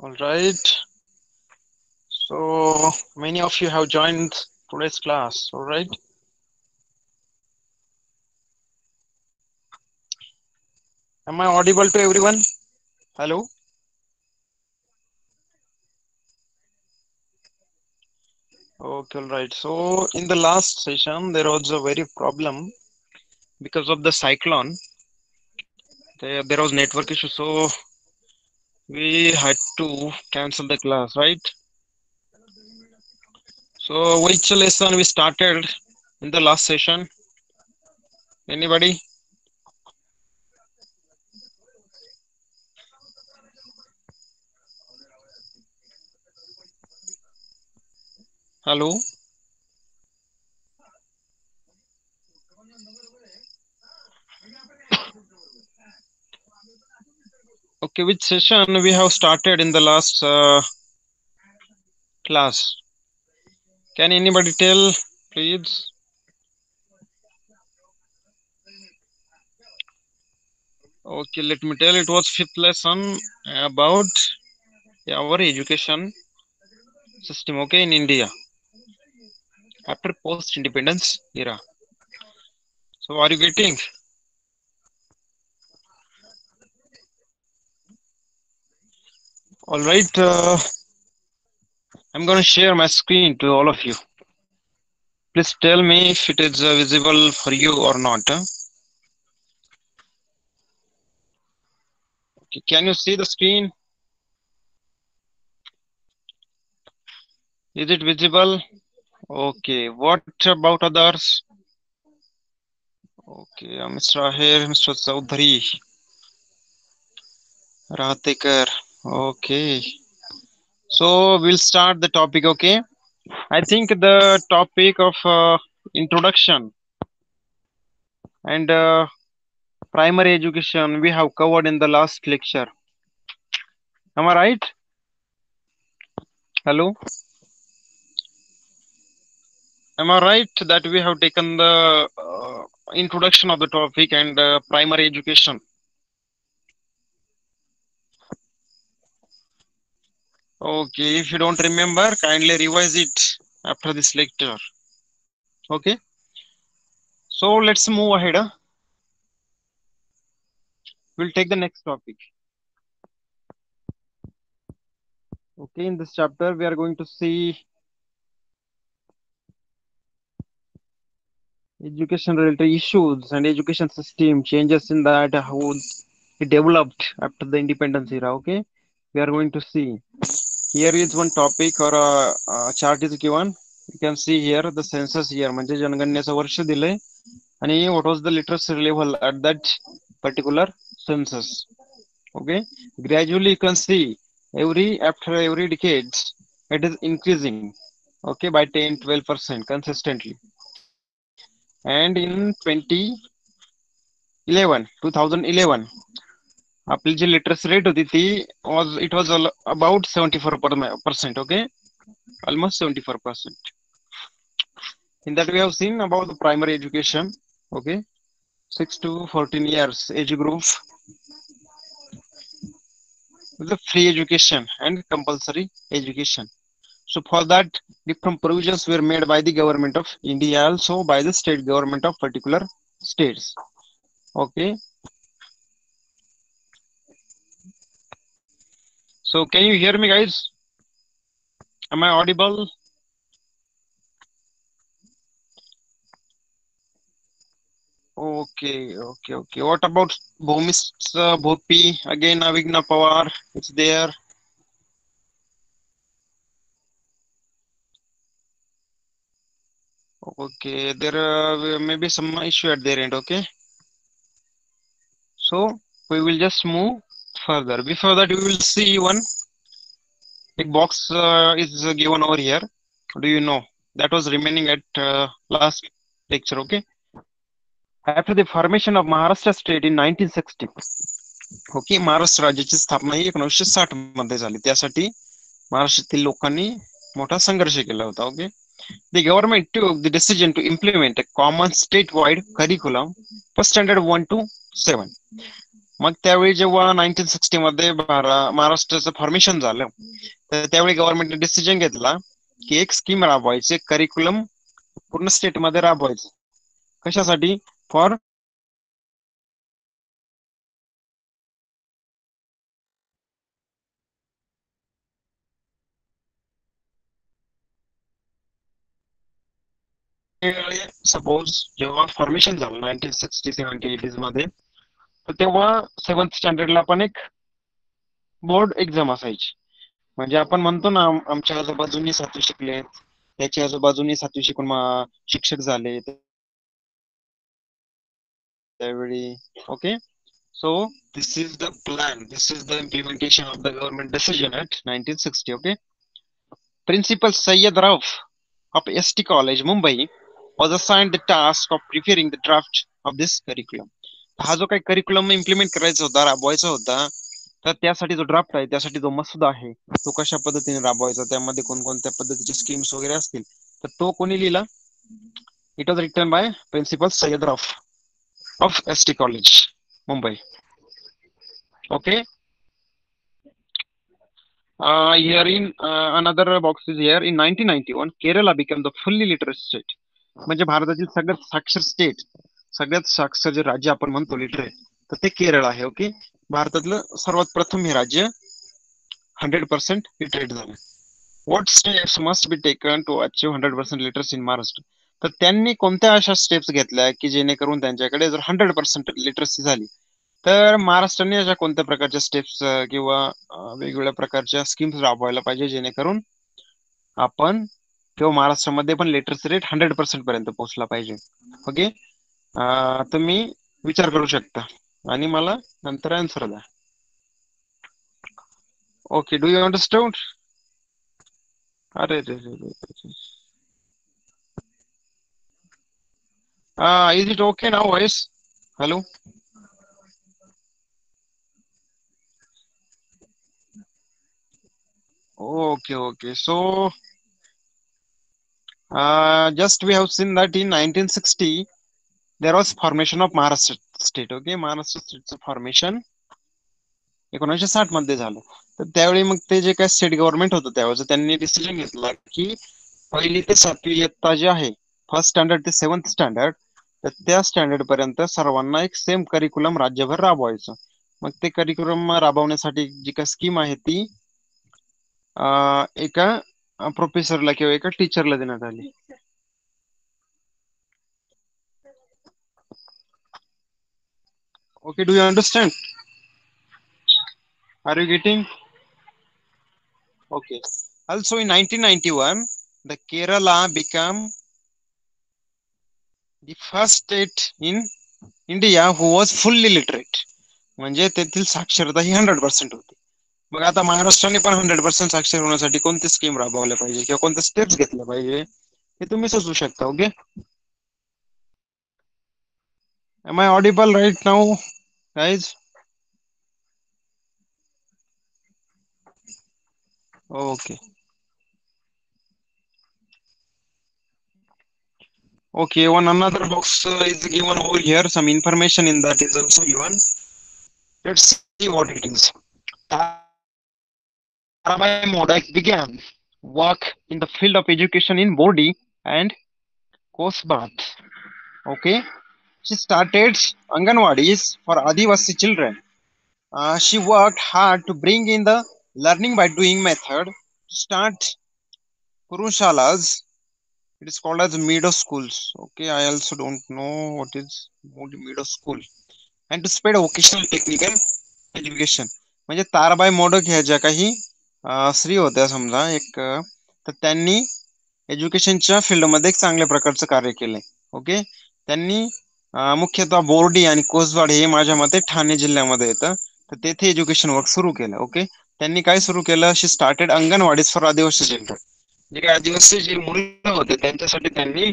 All right. So many of you have joined today's class. All right. Am I audible to everyone? Hello. Okay. All right. So in the last session, there was a very problem because of the cyclone. There was network issue, so we had to cancel the class, right? So which lesson we started in the last session? Anybody? Hello. Okay. Which session we have started in the last class? Can anybody tell, please? Okay, let me tell. It was fifth lesson about our education system. Okay, in India after post-independence era. So, are you getting? All right. I'm going to share my screen to all of you. Please tell me if it is visible for you or not. Okay, can you see the screen? Is it visible? Okay. What about others? Okay, Mr. Ahir, Mr. Chaudhary, Ratekar. Okay. So we'll start the topic. Okay. I think the topic of introduction and primary education we have covered in the last lecture. Am I right? Hello? Am I right that we have taken the introduction of the topic and primary education? Okay, if you don't remember, kindly revise it after this lecture. Okay, so let's move ahead. We'll take the next topic. Okay, in this chapter, we are going to see education related issues and education system changes in that how it developed after the independence era. Okay, we are going to see here is one topic or a chart is given. You can see here the census year म्हणजे जनगणनेचं वर्ष दिलंय आणि what was the literacy level at that particular census. Okay, gradually you can see after every decade it is increasing, okay, by 10-12% consistently. And in 2011 आपली जी literacy rate होती थी was about 74%. Okay, almost 74%. In that we have seen about the primary education. Okay, 6 to 14 years age group, the free education and compulsory education. So for that, different provisions were made by the government of India, also by the state government of particular states. Okay, so can you hear me, guys? Am I audible? Okay. What about Bhumis Bhopi? Again, Avigna Pawar. It's there. Okay, there may be some issue at their end. Okay, so we will just move further. Before that, we will see one big box is given over here. Do you know that was remaining at last lecture? Okay, after the formation of Maharashtra state in 1960. Okay, Maharashtra राज्याची स्थापना ही 1960 मध्ये झाली. त्यासाठी महाराष्ट्रातील लोकांनी मोठा संघर्ष केला होता. Okay, the government took the decision to implement a common statewide curriculum for standard 1 to 7. मग त्यावेळी जेव्हा 1960 मध्ये महाराष्ट्राचं फॉर्मेशन झालं, तर त्यावेळी गव्हर्नमेंटने डिसिजन घेतला की एक स्कीम राबवायची, करिक्युलम पूर्ण स्टेट मध्ये राबवायचं. कशासाठी? फॉर सपोज जेव्हा फॉर्मेशन झालं 1960 70 80s मध्ये, तर तेव्हा 7th स्टँडर्डला पण एक बोर्ड एक्झाम असायची. म्हणजे आपण म्हणतो ना, आमच्या आजूबाजूनी सातवी शिकले, त्याच्या आजूबाजूनी सातवी शिकून शिक्षक झाले त्यावेळी. Okay, so this is the plan, this is the implementation of the government decision at 1960. Okay, principal Sayyad Rauf of ST College, Mumbai, was assigned the task of preparing the draft of this curriculum. हा जो काही curriculum implement करायचा होता, राबवायचा होता, तर त्यासाठी जो draft आहे, त्यासाठी जो मसुदा आहे, तो कशा पद्धतीने राबवायचा, त्यामध्ये कोणकोणत्या पद्धतीचे स्कीम्स वगैरे असतील, तर तो कोणी लिहिला? It was written by principal Sayyad Rauf of ST college, Mumbai. Okay. Here in another box is here. In 1991, Kerala became the fully literate state. म्हणजे भारतातील सगळ्यात साक्षर स्टेट, सगळ्यात साक्षर जे राज्य आपण म्हणतो लिटरेट, तर ते केरळ आहे. ओके, भारतातलं सर्वात प्रथम हे राज्य 100% लिटरेट झालं. What steps must be taken to achieve 100% literacy in Maharashtra? तर त्यांनी कोणत्या अशा स्टेप्स घेतल्या की जेणेकरून त्यांच्याकडे जर 100% लिटरसी झाली, तर महाराष्ट्राने अशा कोणत्या प्रकारच्या स्टेप्स किंवा वेगवेगळ्या प्रकारच्या स्कीम्स राबवायला पाहिजे जेणेकरून आपण किंवा महाराष्ट्रामध्ये पण लिटरसी रेट 100% पर्यंत पोहोचला पाहिजे? ओके, तुम्ही विचार करू शकता आणि मला नंतर आन्सर द्या. Okay, do you understand? अरे रे रे रे रे. Is it okay now, guys? Hello? Okay, okay. So, just we have seen that in 1960, there was formation of Maharashtra state. Okay, Maharashtra stateचं फॉर्मेशन 1960 मध्ये झालं. तर त्यावेळी मग ते जे काय स्टेट गव्हर्नमेंट होतं त्यावेळेस त्यांनी डिसिजन घेतला की पहिली ते सातवी इयत्ता जे आहे, फर्स्ट स्टँडर्ड ते 7th स्टँडर्ड, तर त्या स्टँडर्ड पर्यंत सर्वांना एक सेम करिक्युलम राज्यभर राबवायचं. मग ते करिक्युलम राबवण्यासाठी जी काय स्कीम आहे ती एका प्रोफेसरला किंवा एका टीचरला देण्यात आली. Okay, do you understand? Are you getting? Okay. Also in 1991, the Kerala became the first state in India who was fully literate. म्हणजे तेथील साक्षरता ही 100% होती. मग आता महाराष्ट्राने पण 100% साक्षर होण्यासाठी कोणते स्कीम राबवल्या पाहिजे किंवा कोणत्या स्टेप्स घेतल्या पाहिजे हे तुम्ही सुचवू शकता. Okay, am I audible right now guys? Okay. Okay, one another box is given over here. Some information in that is also given. Let's see what it is. Tarabai Modak began work in the field of education in Bodi and Kosbat. Okay, she started Anganwadis for Adivasi children. She worked hard to bring in the learning by doing method. To start Kurushalas, it is called as Meadow schools. Okay, I also don't know what is Meadow school. And to spread vocational technical education. म्हणजे ताराबाई मोडक ह्या ज्या काही स्त्री होत्या समजा एक, तर त्यांनी एज्युकेशनच्या फील्डमध्ये एक चांगल्या प्रकारचं कार्य केलंय. ओके, त्यांनी मुख्यतः बोर्डी आणि कोसवाड हे माझ्या मते ठाणे जिल्ह्यामध्ये येतं, तर तेथे एज्युकेशन वर्क सुरू केलं. ओके, त्यांनी काय सुरू केलं? She started anganwadi for Adivasi children. जे काही आदिवासी जे मुलं होते त्यांच्यासाठी त्यांनी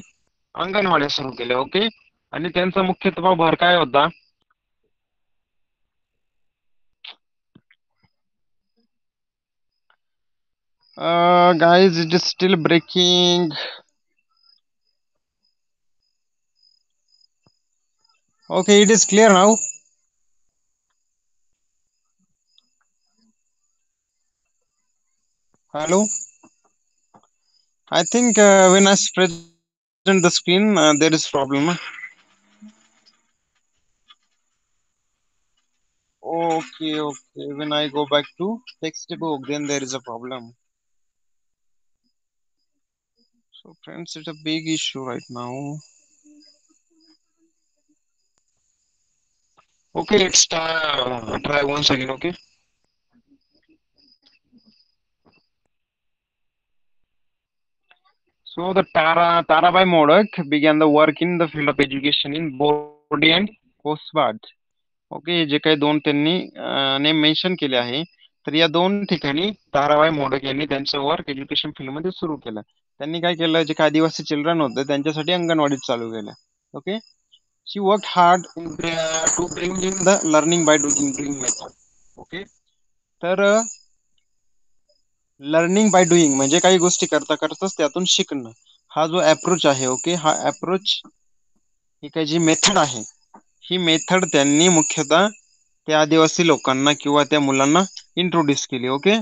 अंगणवाड्या सुरू केल्या. ओके, आणि त्यांचा मुख्यत्वे भर काय होता? Guys, it is still breaking. Okay, it is clear now. Hello. I think when I present the screen, there is problem. Okay, okay. When I go back to textbook, then there is a problem. So, friends, it's a big issue right now. Okay, let's try once again. Okay. So the Tarabai Modak began the work in the field of education in Bordeaux and Coastguard. Okay जे काही दोन त्यांनी name mention केले आहे तर या दोन ठिकाणी ताराबाई मोडक यांनी त्यांचं वर्क एज्युकेशन फील्ड मध्ये सुरू केलं. त्यांनी काय केलं जे काही आदिवासी चिल्ड्रन होते त्यांच्यासाठी अंगणवाडीत चालू केलं. Okay she work hard to bring in the learning by doing method. Okay तर लर्निंग बाय डुईंग म्हणजे काही गोष्टी करता करताच त्यातून शिकणं हा जो अप्रोच आहे. ओके हा अप्रोच ही काही जी मेथड आहे ही मेथड त्यांनी मुख्यतः त्या आदिवासी लोकांना किंवा त्या मुलांना इंट्रोड्यूस केली. Okay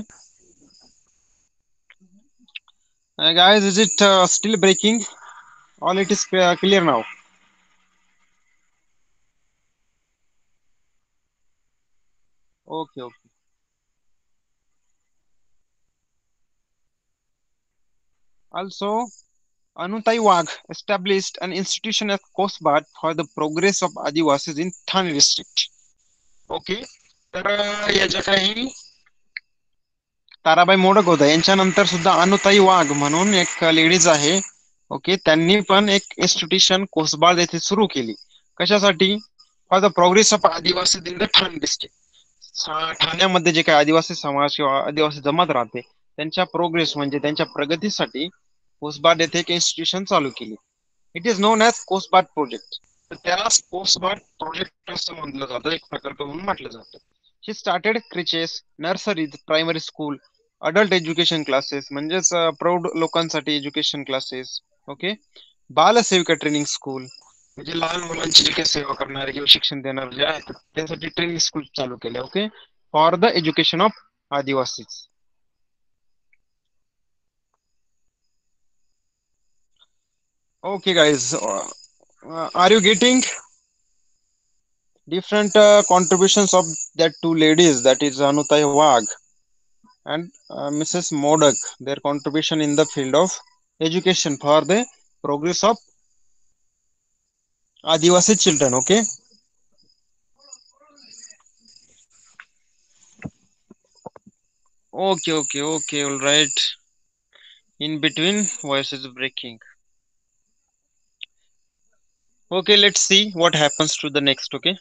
guys, is it still breaking? All it is clear now. Okay, okay. Also, Anutai Wagh established an institution at Kosbat for the progress of Adivasis in Thane district. Okay. तर या ज्या काही ताराबाई मोडक होत्या यांच्यानंतर सुद्धा अनुताई वाघ म्हणून एक लेडीज आहे. ओके त्यांनी पण एक इन्स्टिट्यूशन कोसबाळ येथे सुरू केली. कशासाठी? For the progress of Adivasi in the Thane district. ठाण्यामध्ये जे काही आदिवासी समाज किंवा आदिवासी जमात राहते त्यांच्या प्रोग्रेस म्हणजे त्यांच्या प्रगतीसाठी कोसबाड येथे एक इन्स्टिट्यूशन चालू केली. It is known as Kosbad project. तर त्याला कोसबाड प्रोजेक्ट असं म्हटलं जातं, एक प्रकल्प म्हणून म्हटलं जातं. She started creches, nurseries, primary school, adult education classes म्हणजेच प्रौढ लोकांसाठी education classes. Okay balsevika training school म्हणजे लहान मुलांची जे काही सेवा करणारे किंवा शिक्षण देणारे जे आहेत त्यासाठी ट्रेनिंग स्कूल चालू केले. Okay for the education of Adivasis. Okay, guys, are you getting different contributions of that two ladies, that is Anutai Wagh and Mrs. Modak, their contribution in the field of education for the progress of Adivasi children? Okay. Okay, okay, okay, all right. In between, voice is breaking. Okay, let's see what happens to the next. Okay.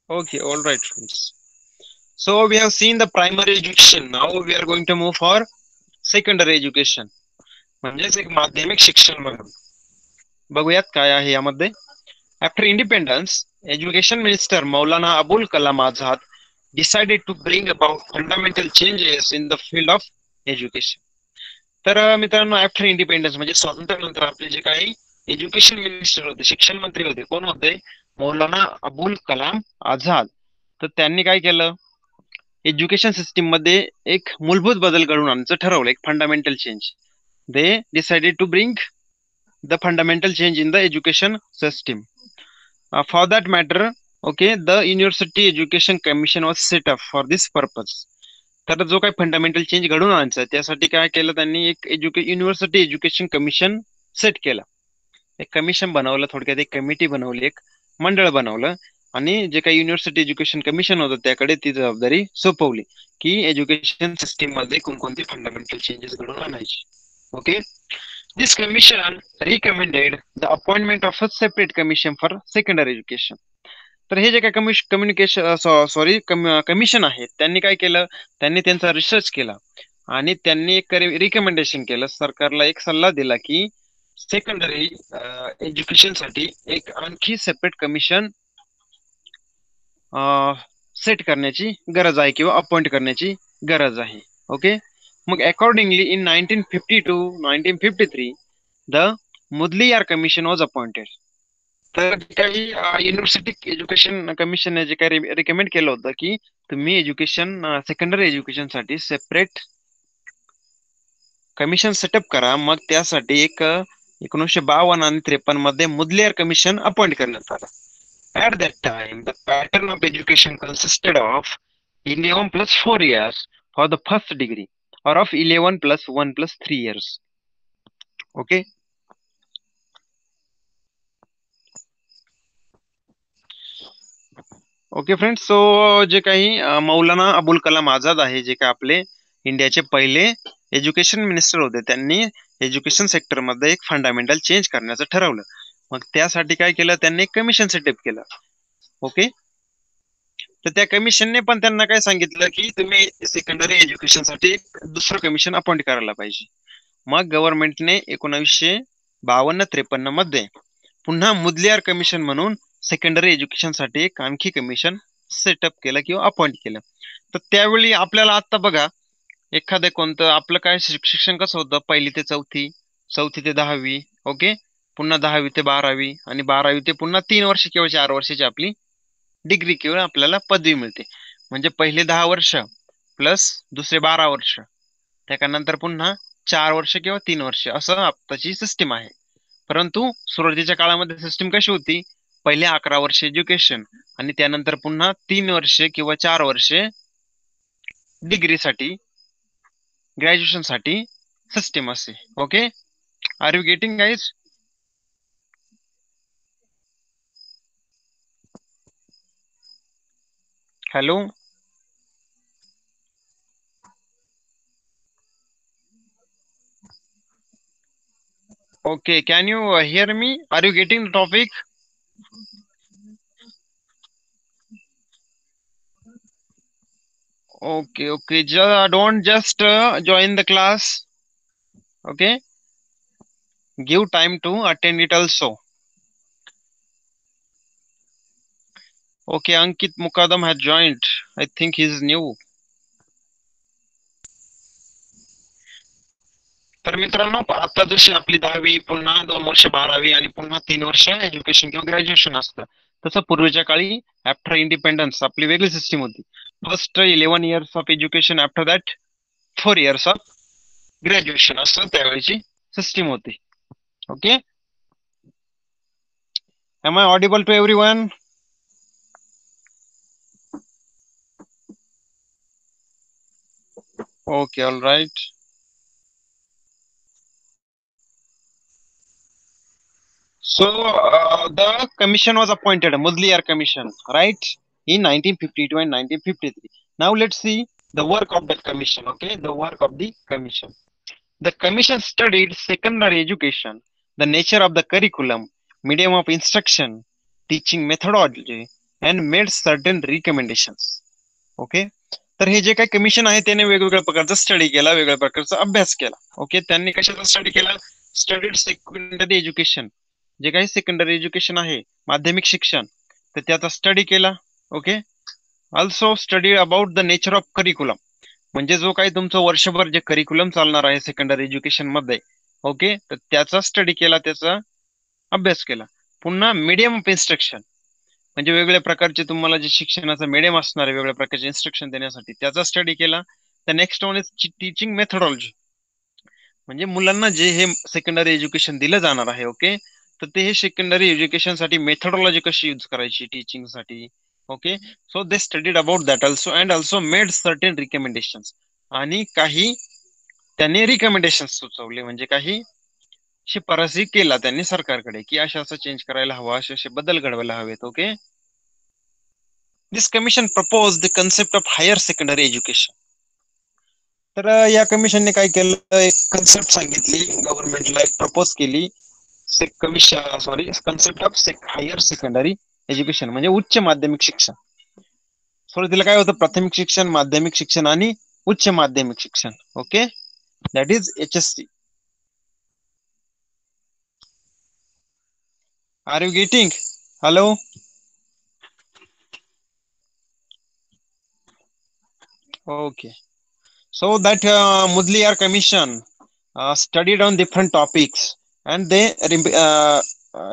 Okay, all right, friends. So we have seen the primary education. Now we are going to move for secondary education. म्हणजेच एक माध्यमिक शिक्षण म्हणून बघूयात काय आहे यामध्ये. After independence education minister Maulana Abul Kalam Azad decided to bring about fundamental changes in the field of education. तर मित्रांनो आफ्टर इंडिपेंडन्स म्हणजे स्वातंत्र्यानंतर आपले जे काही एज्युकेशन मिनिस्टर होते, शिक्षण मंत्री होते, कोण होते? मौलाना अबुल कलाम आझाद. तर त्यांनी काय केलं? एज्युकेशन सिस्टीम मध्ये एक मूलभूत बदल घडवून आणायचं ठरवलं, एक fundamental change. They decided to bring the fundamental change in the education system. For that matter, okay, the University Education Commission was set up for this purpose. तर जो काही फंडामेंटल चेंज घडून आणायचा त्यासाठी काय केलं त्यांनी? एक युनिव्हर्सिटी एज्युकेशन कमिशन सेट केलं, एक कमिशन बनवलं, थोडक्यात एक कमिटी बनवली, एक मंडळ बनवलं आणि जे काही युनिव्हर्सिटी एज्युकेशन कमिशन होतं त्याकडे ती जबाबदारी सोपवली की एज्युकेशन सिस्टीम मध्ये कोणकोणते फंडामेंटल चेंजेस घडून आणायचे. Okay This commission recommended the appointment of a separate commission for secondary education. तर हे जे काही कम्युनिकेशन सॉरी कमिशन आहे त्यांनी काय केलं? त्यांनी त्यांचा रिसर्च केला आणि त्यांनी एक रिकमेंडेशन केलं, सरकारला एक सल्ला दिला की सेकंडरी एज्युकेशन साठी एक आणखी सेपरेट कमिशन सेट करण्याची गरज आहे किंवा अपॉइंट करण्याची गरज आहे. Okay mug accordingly in 1950 to 1953 the Mudliar Commission was appointed. तर काही युनिव्हर्सिटी एज्युकेशन कमिशनने जे काही रिकमेंड केलं होतं की तुम्ही एज्युकेशन सेकंडरी एज्युकेशनसाठी सेपरेट कमिशन सेटअप करा. मग त्यासाठी एक 1952 आणि 53 मध्ये मुदलियार कमिशन अपॉइंट करण्यात आलं. At that time, the pattern of education consisted of 11 plus 4 years for the first degree or of 11 plus 1 plus 3 years. Okay. Okay friends. So जे काही मौलाना अबुल कलाम आझाद आहे, जे काही आपले इंडियाचे पहिले एज्युकेशन मिनिस्टर होते, त्यांनी एज्युकेशन सेक्टरमध्ये एक फंडामेंटल चेंज करण्याचं ठरवलं. मग त्यासाठी काय केलं, त्यांनी एक कमिशन सेटअप केलं. ओके. तर त्या कमिशनने पण त्यांना काय सांगितलं की तुम्ही सेकंडरी एज्युकेशनसाठी एक दुसरं कमिशन अपॉइंट करायला पाहिजे. मग गव्हर्नमेंटने 1952-53 मध्ये पुन्हा मुदलियार कमिशन म्हणून सेकंडरी एज्युकेशनसाठी एक आणखी कमिशन सेटअप केलं किंवा अपॉइंट केलं. तर त्यावेळी आपल्याला आता बघा, एखादं कोणतं आपलं काय शिक्षण कसं होतं, 1ली ते 4थी, 4थी ते 10वी, ओके, पुन्हा 10वी ते 12वी आणि 12वी ते पुन्हा 3 वर्ष किंवा 4 वर्षाची आपली डिग्री किंवा आपल्याला पदवी मिळते. म्हणजे पहिले 10 वर्ष प्लस दुसरे 12 वर्ष, त्यानंतर पुन्हा 4 वर्ष किंवा 3 वर्ष असं आताची सिस्टीम आहे. परंतु सुरुवातीच्या काळामध्ये सिस्टीम कशी होती, पहिले 11 वर्ष एज्युकेशन आणि त्यानंतर पुन्हा 3 वर्षे किंवा 4 वर्षे डिग्रीसाठी, ग्रॅज्युएशनसाठी सिस्टीम असे. Okay, are you getting guys? Hello. Okay, can you hear me? Are you getting the topic? Okay, okay. Don't just join the class. Okay, give time to attend it also. Okay, Ankit Mukadam has joined. I think he's new. तर मित्रांनो, आता जशी आपली 10वी पुन्हा 2 वर्ष 12वी आणि पुन्हा 3 वर्ष एज्युकेशन किंवा ग्रॅज्युएशन असतं, तसं पूर्वीच्या काळी आफ्टर इंडिपेंडन्स आपली वेगळी सिस्टीम होती. First 11 years of education, after that 4 years of graduation असं त्यावेळेची सिस्टीम होती. Okay. Am I audible to everyone? Okay, all right. So the commission was appointed, Mudliar Commission, right, in 1952 and 1953. Now let's see the work of the commission. Okay, the work of the commission. The commission studied secondary education, the nature of the curriculum, medium of instruction, teaching methodology, and made certain recommendations. Okay. तर हे जे काही commission आहे त्याने वेगवेगळ्या प्रकारचा study केला, वेगवेगळ्या प्रकारचा अभ्यास केला. ओके, त्यांनी कशाचा स्टडी केला, स्टडीड सेकंडरी एज्युकेशन, जे काही सेकंडरी एज्युकेशन आहे, माध्यमिक शिक्षण, तर त्याचा स्टडी केला. Okay. Also study about the nature of curriculum, म्हणजे जो काही तुमचं वर्षभर जे करिक्युलम चालणार आहे सेकंडरी एज्युकेशन मध्ये, ओके, तर त्याचा स्टडी केला, त्याचा अभ्यास केला. पुन्हा मीडियम ऑफ इन्स्ट्रक्शन, म्हणजे वेगवेगळ्या प्रकारचे तुम्हाला जे शिक्षणाचा मीडियम असणार आहे वेगवेगळ्या प्रकारचे इन्स्ट्रक्शन देण्यासाठी, त्याचा स्टडी केला. तर next one is teaching methodology, म्हणजे मुलांना जे हे सेकंडरी एज्युकेशन दिलं जाणार आहे, ओके, तर ते हे सेकंडरी एज्युकेशन साठी मेथडॉलॉजी कशी यूज करायची टीचिंग साठी. Okay. So they studied about that also and also made certain recommendation, आणि काही त्यांनी रिकमेंडेशन सुचवले, म्हणजे काही शिफारसी केला त्यांनी सरकारकडे की अशा असं चेंज करायला हवा, असे असे बदल घडवायला हवेत. Okay. This commission proposed the concept of higher secondary education. तर या कमिशनने काय केलं, एक कन्सेप्ट सांगितली गव्हर्नमेंटला, एक प्रपोज केली commission, sorry, concept of higher secondary education, म्हणजे उच्च माध्यमिक शिक्षण. सुरुवातीला काय होतं, प्राथमिक शिक्षण, माध्यमिक शिक्षण आणि उच्च माध्यमिक शिक्षण. Okay, that is HSC. Are you getting? Hello. Okay. So that Mudliar Commission studied on different topics, and they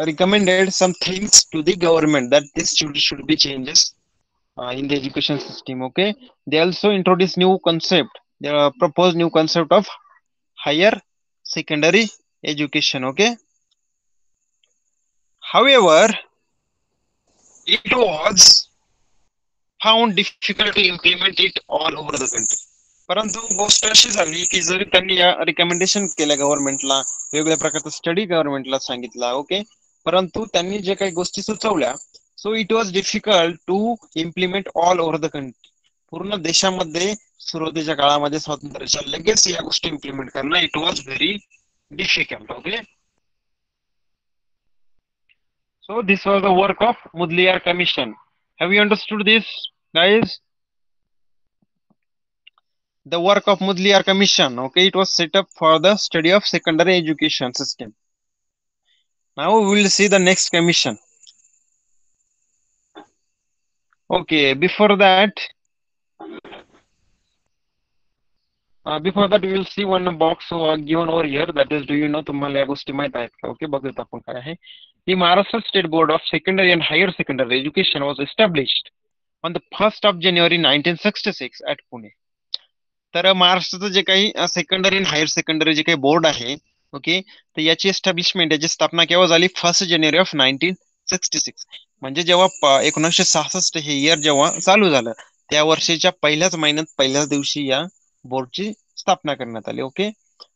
recommended some things to the government that this should be changes in the education system. Okay, they also introduced new concept. They proposed new concept of higher secondary education. Okay, however, it was found difficult to implement it all over the country. परंतु गोष्ट अशी झाली की जरी त्यांनी या recommendation केल्या गव्हर्नमेंटला, वेगवेगळ्या प्रकारचा स्टडी गव्हर्नमेंटला सांगितला, ओके, परंतु त्यांनी जे काही गोष्टी सुचवल्या, so it was difficult to implement all over the country. पूर्ण देशामध्ये सुरुवातीच्या काळामध्ये स्वातंत्र्याच्या लगेच या गोष्टी इम्प्लिमेंट करणं it was very difficult. Okay, so this was the work of Mudliar Commission. Have you understood this, guys? The work of Mudliar Commission. Okay, it was set up for the study of secondary education system. Now we will see the next commission. Okay, before that we will see one box given over here. That is, do you know? तुम्हाला या गोष्टी माहित आहेत का? Okay, बघूयात आपण काय आहे. The Maharashtra State Board of Secondary and Higher Secondary Education was established on the 1st of January 1966 at Pune. तर महाराष्ट्राचं जे काही सेकंडरी आणि हायर सेकंडरी जे काही बोर्ड आहे, ओके, तर याची एस्टॅब्लिशमेंट, याची स्थापना केव्हा झाली? 1 जानेवारी ऑफ 1966. म्हणजे जेव्हा 1966 हे इयर जेव्हा चालू झालं, त्या वर्षीच्या पहिल्याच महिन्यात पहिल्याच दिवशी या बोर्डची स्थापना करण्यात आली. ओके,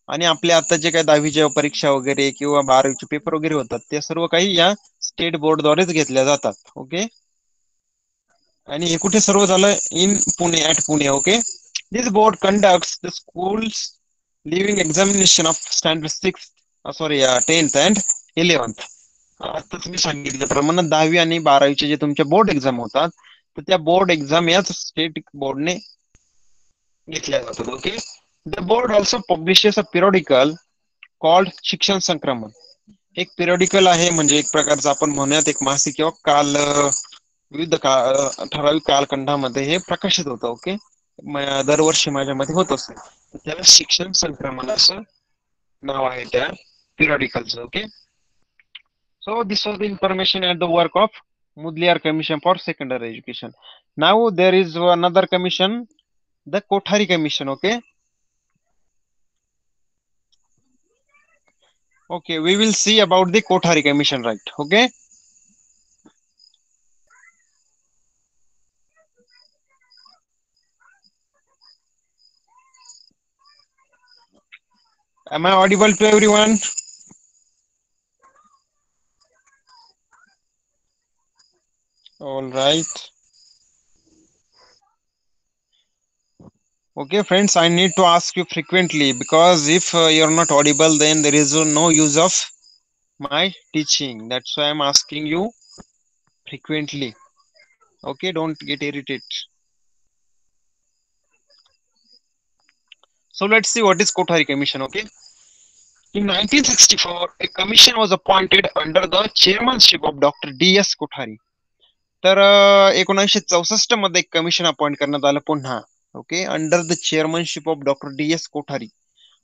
आणि आपल्या आता जे काही 10वीच्या परीक्षा वगैरे किंवा 12वीचे पेपर वगैरे होतात, ते सर्व काही या स्टेट बोर्डद्वारेच घेतल्या जातात. ओके, आणि हे कुठे सर्व झालं? In Pune, at Pune. Okay, this board conducts the school's leaving examination of standard 6th, 10th and 11th. आता तुम्ही सांगितल्याप्रमाणे 10वी आणि 12वीचे जे तुमचे बोर्ड एक्झाम होतात, तर त्या बोर्ड एक्झाम याच स्टेट बोर्डने घेतल्या जातात. Okay, the board also publishes a periodical called Shikshan Sankraman. एक पिरियडिकल आहे, म्हणजे एक प्रकारचं आपण म्हणूयात एक मासिक किंवा काल विविध ठराविक कालखंडामध्ये हे प्रकाशित होतं. ओके, दरवर्षी माझ्यामध्ये होत असते, त्याला शिक्षण संक्रमण असं नाव आहे त्या पिरियडिकलचं. Okay, so this was the information at the work of Mudliar Commission for Secondary Education. Now there is another commission, the Kothari Commission. Okay, okay, we will see about the Kothari Commission, right? Okay, am I audible to everyone? All right. Okay, friends, I need to ask you frequently, because if you're not audible, then there is no use of my teaching. That's why I'm asking you frequently. Okay, don't get irritated. So let's see what is Kothari Commission. Okay, in 1964, a commission was appointed under the chairmanship of Dr. D.S. Kothari. तर 1964 मध्ये एक commission appoint करण्यात आलं पुन्हा. Okay, under the chairmanship of doctor D.S. Kothari,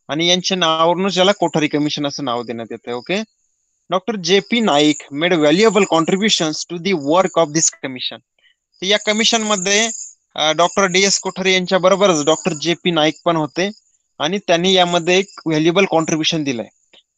आणि यांच्या नावावरूनच याला Kothari commission असं नाव देण्यात येतं. Okay, doctor J.P. Naik made valuable contributions to the work of this commission. या कमिशन मध्ये डॉक्टर D.S. कोठारी यांच्या बरोबरच डॉक्टर J.P. नाईक पण होते, आणि त्यांनी यामध्ये एक व्हॅल्युएबल कॉन्ट्रीब्युशन दिलंय.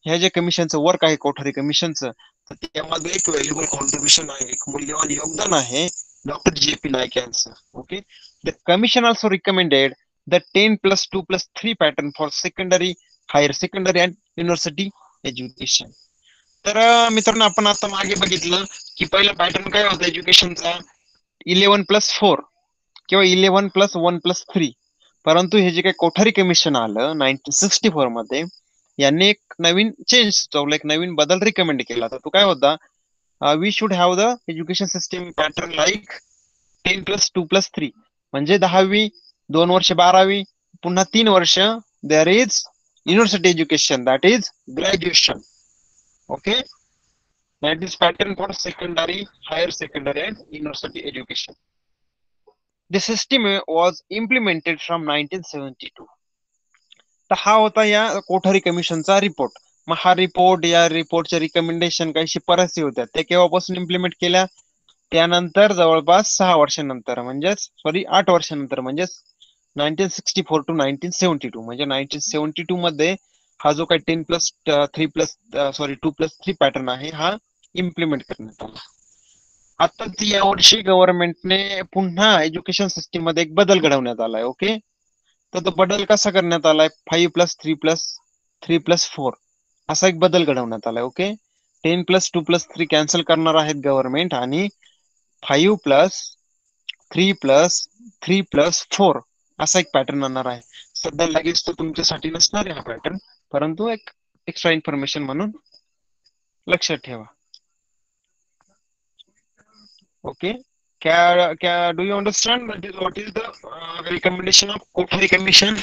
ह्या जे कमिशनचं वर्क आहे कोठारी कमिशनचं, तर त्यामध्ये एक व्हॅल्युएबल कॉन्ट्रीब्युशन आहे, एक मूल्यवान योगदान आहे डॉक्टर J.P. नाईक यांचं. Okay, the commission also recommended the 10+2+3 pattern for secondary, higher secondary and university education. तर मित्रांनो, आपण आता मागे बघितलं की पहिला पॅटर्न काय होता एज्युकेशनचा? 11+4 किंवा 11+1+3. परंतु हे जे काही कोठारी कमिशन आलं 1964 मध्ये, यांनी एक नवीन चेंज सुचवलं, एक नवीन बदल रिकमेंड केला. तर तो काय होता? We should have the education system pattern like 10+2+3, म्हणजे 10वी, 2 वर्ष 12वी, पुन्हा 3 वर्ष there is university education, that is graduation. Okay, that is pattern for secondary, higher secondary and university education. The system was implemented from 1972. तर हा होता या कोठारी कमिशनचा रिपोर्ट. मग हा रिपोर्ट, या रिपोर्टच्या रिकमेंडेशन काही शिफारसी होत्या त्या केव्हापासून इम्प्लिमेंट केल्या? त्यानंतर जवळपास 6 वर्षानंतर, म्हणजेच 8 वर्षानंतर, म्हणजेच 1964 to 1972, म्हणजे 1972 मध्ये हा जो काही 2+3 पॅटर्न आहे हा इम्प्लिमेंट करण्यात आला. आता यावर्षी गव्हर्नमेंटने पुन्हा एज्युकेशन सिस्टीम मध्ये एक बदल घडवण्यात आलाय. ओके, तर तो बदल कसा करण्यात आलाय? 5+3+3+4 असा एक बदल घडवण्यात आलाय. ओके, 10+2+3 कॅन्सल करणार आहेत गव्हर्नमेंट आणि 5+3+3+4 असा एक पॅटर्न आणणार आहे. सध्या लगेच तो तुमच्यासाठी नसणार आहे हा पॅटर्न, परंतु एक एक्स्ट्रा इन्फॉर्मेशन म्हणून लक्षात ठेवा. Okay, do you understand what is the recommendation of Kothari Commission?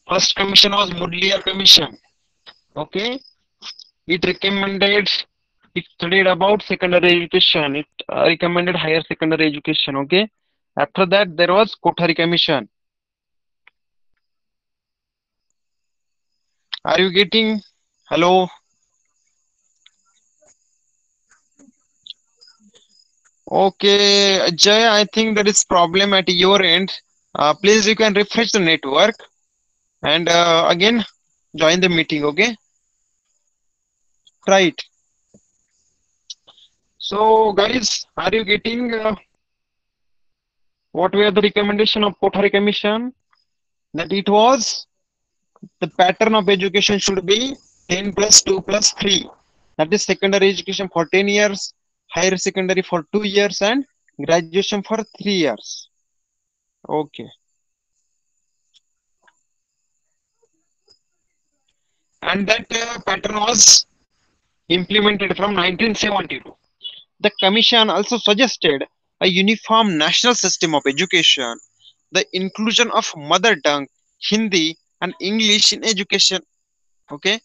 First commission was Mudliar Commission. Okay, it recommended, it studied about secondary education. It recommended higher secondary education. Okay, after that there was Kothari Commission. Are you getting? Hello. Okay, Jay, I think there is problem at your end. Please, you can refresh the network and again join the meeting. Okay, try it. So, guys, are you getting what were the recommendation of Kothari Commission? That it was the pattern of education should be 10+2+3. That is secondary education for 10 years, higher secondary for 2 years, and graduation for 3 years. Okay. And that pattern was implemented from 1972. The Commission also suggested a uniform national system of education, the inclusion of mother tongue, Hindi, and English in education. Okay,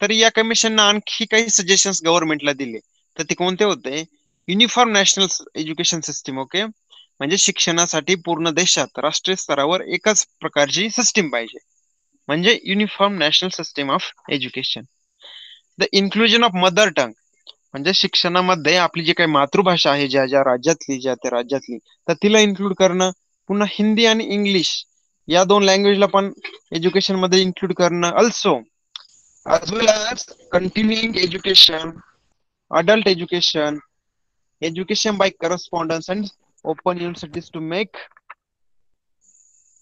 तर या कमिशननं आणखी काही suggestions गव्हर्नमेंटला दिले. तर ते कोणते होते? Uniform national education system. Okay, म्हणजे शिक्षणासाठी पूर्ण देशात राष्ट्रीय स्तरावर एकाच प्रकारची सिस्टीम पाहिजे, म्हणजे uniform national system of education. The inclusion of mother टंग, म्हणजे शिक्षणामध्ये आपली जी काही मातृभाषा आहे, ज्या ज्या राज्यातली, ज्या त्या राज्यातली, तर तिला इन्क्लूड करणं. पुन्हा हिंदी आणि इंग्लिश या 2 लँग्वेजला पण एज्युकेशन मध्ये इन्क्लूड करणं. Also as well as continuing education, adult education, education by correspondence, and open universities to make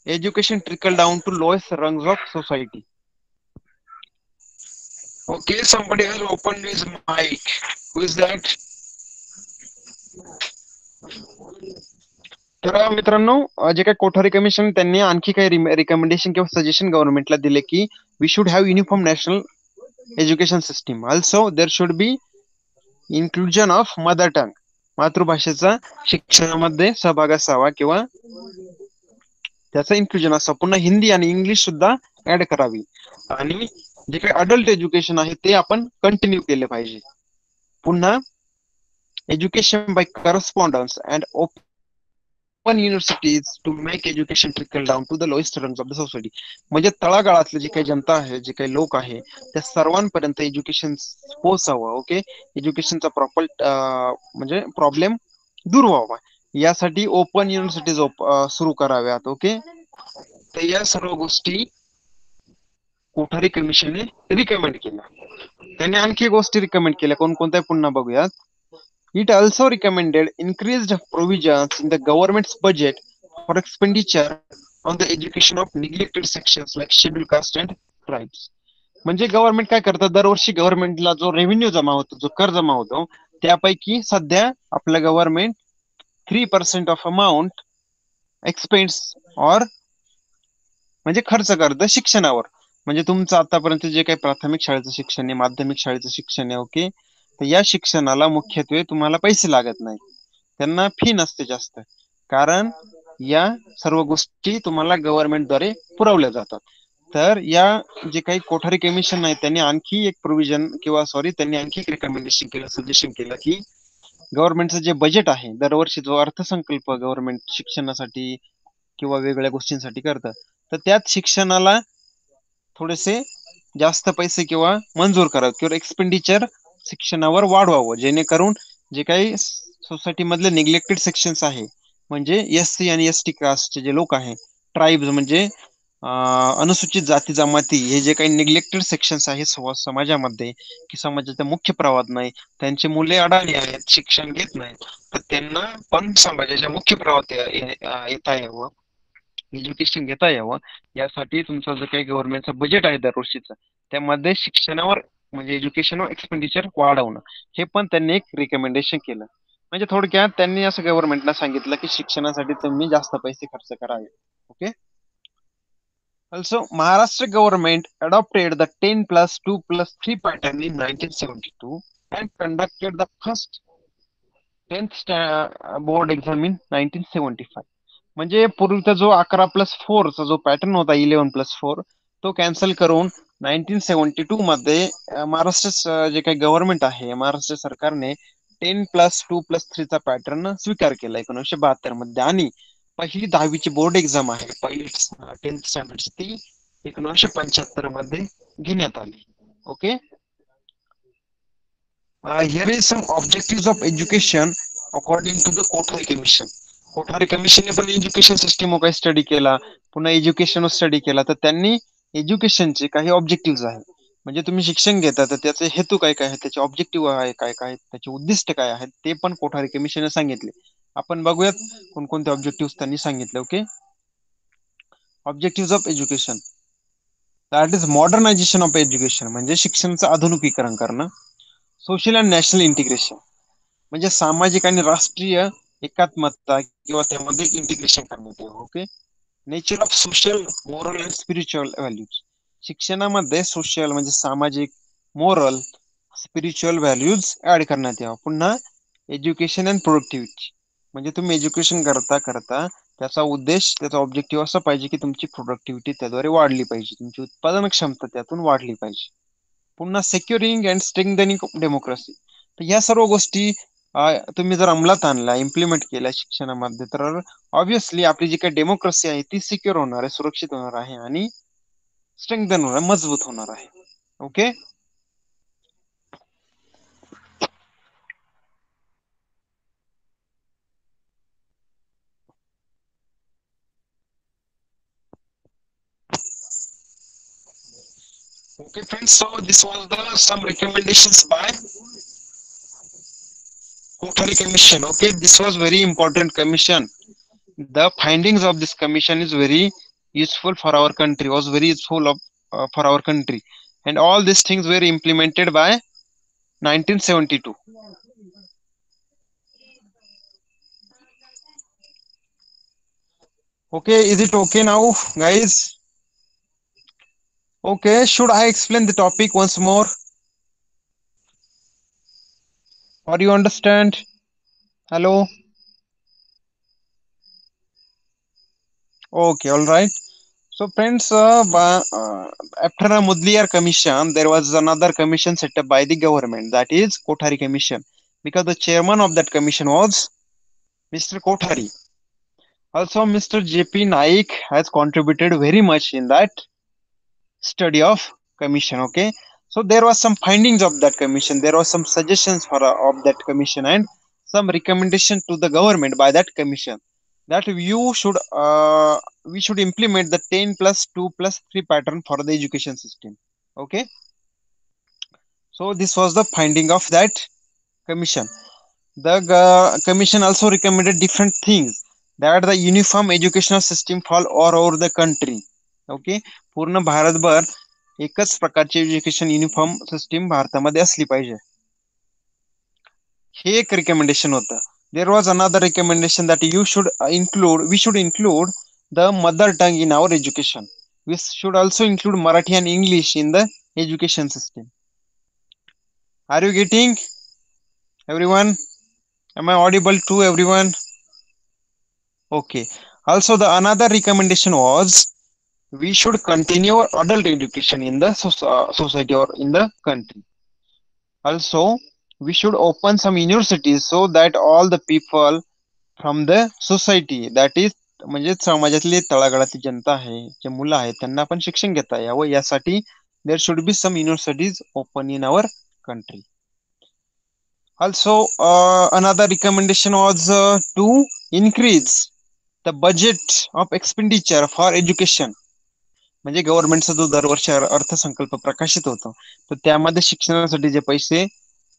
education trickle down to lowest rungs of society. Okay, somebody has opened his mic. Who is that? तर मित्रांनो, जे काही Kothari commission त्यांनी आणखी काही recommendation किंवा suggestion गव्हर्नमेंटला दिले की we should have uniform national education system. Also there should be inclusion of mother tongue, मातृभाषेचा शिक्षणामध्ये सहभाग असावा किंवा त्याचं इन्क्लुजन असावं. पुन्हा हिंदी आणि इंग्लिश सुद्धा ऍड करावी, आणि जे काही अडल्ट एज्युकेशन आहे ते आपण कंटिन्यू केले पाहिजे. पुन्हा education by correspondence and open universities to make education trickle down to the lowest rungs of the society, म्हणजे तळागाळातले जे काही जनता आहे, जे काही लोक आहे, त्या सर्वांपर्यंत एज्युकेशन पोहोचावं. ओके, एज्युकेशनचा प्रॉपर म्हणजे प्रॉब्लेम दूर व्हावा, यासाठी ओपन युनिव्हर्सिटीज सुरू कराव्यात. ओके, तर या सर्व गोष्टी कोठारी कमिशनने रिकमेंड केल्या. त्याने आणखी गोष्टी रिकमेंड केल्या, कोणकोणत्या पुन्हा बघूयात. It also recommended increased provisions in the government's budget for expenditure on the education of neglected sections like scheduled caste and tribes. म्हणजे गव्हर्नमेंट काय करतं, दरवर्षी गव्हर्नमेंटला जो रेव्हेन्यू जमा होतो, जो कर जमा होतो, त्यापैकी सध्या आपलं गव्हर्नमेंट 3% ऑफ अमाऊंट एक्सपेन्स और म्हणजे खर्च करतं शिक्षणावर. म्हणजे तुमचं आतापर्यंत जे काही प्राथमिक शाळेचं शिक्षण आहे, माध्यमिक शाळेचं शिक्षण आहे, ओके, तर या शिक्षणाला मुख्यत्वे तुम्हाला पैसे लागत नाही, त्यांना फी नसते जास्त, कारण या सर्व गोष्टी तुम्हाला गव्हर्नमेंटद्वारे पुरवल्या जातात. तर या जे काही कोठारी कमिशन आहे त्यांनी आणखी एक प्रोव्हिजन किंवा त्यांनी आणखी एक रिकमेंडेशन केलं, सजेशन केलं की गव्हर्नमेंटचं जे बजेट आहे, दरवर्षी जो अर्थसंकल्प गव्हर्नमेंट शिक्षणासाठी किंवा वेगवेगळ्या गोष्टींसाठी करतं, तर त्यात शिक्षणाला थोडेसे जास्त पैसे किंवा मंजूर करावं किंवा एक्सपेंडिचर शिक्षणावर वाढवावं, जेणेकरून जे काही सोसायटी मधले निग्लेक्टेड सेक्शन्स आहे, म्हणजे SC आणि ST कास्टचे जे लोक आहे, ट्राईब्स म्हणजे अनुसूचित जाती जमाती, हे जे काही निग्लेक्टेड सेक्शन्स आहेत समाजामध्ये, की समाजाच्या मुख्य प्रवाहात नाही, त्यांची मुले अडाणी आहेत, शिक्षण घेत नाहीत, तर त्यांना पण समाजाच्या मुख्य प्रवाहात येता यावं, एज्युकेशन घेता यावं, यासाठी तुमचं जे काही गव्हर्नमेंटचं बजेट आहे दरवर्षीचं, त्यामध्ये शिक्षणावर म्हणजे एज्युकेशनवर एक्सपेंडिचर वाढवणं, हे पण त्यांनी एक रिकमेंडेशन केलं. म्हणजे थोडक्यात त्यांनी असं गव्हर्नमेंटला सांगितलं की शिक्षणासाठी तुम्ही जास्त पैसे खर्च करावे. Okay. Also, Maharashtra government adopted the 10 plus 2 plus 3 pattern in 1972 and conducted the first 10th board exam in 1975. म्हणजे पूर्वीचा जो 11+4 चा जो पॅटर्न होता, 11+4, तो कॅन्सल करून 1972 मध्ये महाराष्ट्र जे काही गव्हर्नमेंट आहे, महाराष्ट्र सरकारने 10+2+3 चा पॅटर्न स्वीकार केला 1972 मध्ये, आणि पहिली 10वीची बोर्ड एक्झाम आहे, पहिली 10th स्टँडर्ड, ती 1975 मध्ये घेण्यात आली. Okay. Here is some objectives of education according to the Kothari Commission. Kothari कमिशनने पण एज्युकेशन सिस्टीम काही स्टडी केला, पुन्हा एज्युकेशन स्टडी केला, तर त्यांनी एज्युकेशनचे काही ऑब्जेक्टिव्ह आहे, म्हणजे तुम्ही शिक्षण घेता तर त्याचे हेतू काय काय आहे, त्याचे ऑब्जेक्टिव्ह आहे काय काय, त्याचे उद्दिष्ट काय आहेत, ते पण कोठारी कमिशनने सांगितले. आपण बघूयात कोणकोणते ऑब्जेक्टिव्ह त्यांनी सांगितले. Okay. Objective of education, that is modernisation of education, म्हणजे शिक्षणाचं आधुनिकीकरण करणं. सोशल अँड नॅशनल इंटिग्रेशन, म्हणजे सामाजिक आणि राष्ट्रीय एकात्मता किंवा त्यामध्ये इंटिग्रेशन करण्यात यावं. Okay. Nature of social, moral and spiritual values, शिक्षणामध्ये सोशल म्हणजे सामाजिक, मोरल, स्पिरिच्युअल व्हॅल्यूज ऍड करण्यात यावं. पुन्हा एज्युकेशन अँड प्रोडक्टिव्हिटी, म्हणजे तुम्ही एज्युकेशन करता करता त्याचा उद्देश, त्याचा ऑब्जेक्टिव्ह असा पाहिजे की तुमची प्रोडक्टिव्हिटी त्याद्वारे वाढली पाहिजे, तुमची उत्पादन क्षमता त्यातून वाढली पाहिजे. पुन्हा सेक्युरिंग अँड स्ट्रेंथनिंग डेमोक्रेसी, तर या सर्व गोष्टी तुम्ही जर अंमलात आणल्या, इम्प्लिमेंट केल्या शिक्षणामध्ये, तर ऑब्व्हियसली आपली जी काही डेमोक्रेसी आहे ती सिक्युअर होणार आहे, सुरक्षित होणार आहे, आणि स्ट्रेंथन होणार, मजबूत होणार आहे. Okay. Okay, friends. So this was the some recommendations by Kothari Commission. Okay, this was very important commission. The findings of this commission is very useful for our country. Was very useful for our country, and all these things were implemented by 1972. Okay, is it okay now, guys? Okay, should I explain the topic once more? Or you understand? Hello? Okay, all right. So, friends, after a Mudliar commission, there was another commission set up by the government, that is Kothari Commission, because the chairman of that commission was Mr. Kothari. Also, Mr. J.P. Naik has contributed very much in that study of commission. Okay, so there was some findings of that commission, there was some suggestions for of that commission, and some recommendation to the government by that commission, that we should implement the 10+2+3 pattern for the education system. Okay, so this was the finding of that commission. The commission also recommended different things, that the uniform educational system for all over the country. Okay, पूर्ण भारतभर एकच प्रकारची education uniform system भारतामध्ये असली पाहिजे, हे एक recommendation होतं. There was another recommendation that we should include the mother tongue in our education. We should also include Marathi and English in the education system. Are you getting, everyone? Am I audible to everyone? Okay. Also, the another recommendation was we should continue adult education in the society or in the country. Also, we should open some universities so that all the people from the society, that is म्हणजे समाजातली तळागाळातली जनता आहे, जे मुलं आहेत, त्यांना पण शिक्षण घेता यावं, यासाठी there should be some universities open in our country. Also, another recommendation was to increase the budget of expenditure for education. म्हणजे गव्हर्नमेंटचा जो दरवर्षी अर्थसंकल्प प्रकाशित होतो, तर त्यामध्ये शिक्षणासाठी जे पैसे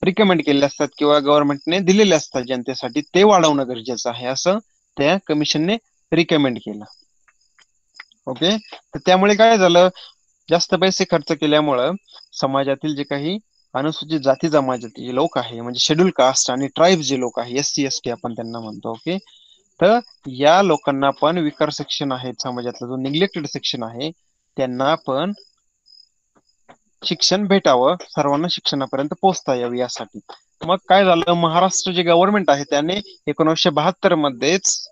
रिकमेंड केले असतात किंवा गव्हर्नमेंटने दिलेले असतात जनतेसाठी, ते वाढवणं गरजेचं आहे असं त्या कमिशनने रिकमेंड केलं. ओके, तर त्यामुळे काय झालं, जास्त पैसे खर्च केल्यामुळं समाजातील जे काही अनुसूचित जाती जमातीचे लोक आहे, म्हणजे शेड्यूल कास्ट आणि ट्राईब जे लोक आहे, SC ST आपण त्यांना म्हणतो. ओके, तर या लोकांना पण विकार सेक्शन आहेत समाजातला जो निग्लेक्टेड सेक्शन आहे, त्यांना पण शिक्षण भेटावं, सर्वांना शिक्षणापर्यंत पोहोचता यावं यासाठी. मग काय झालं, महाराष्ट्र जे गव्हर्नमेंट आहे त्याने 1972 मध्येच,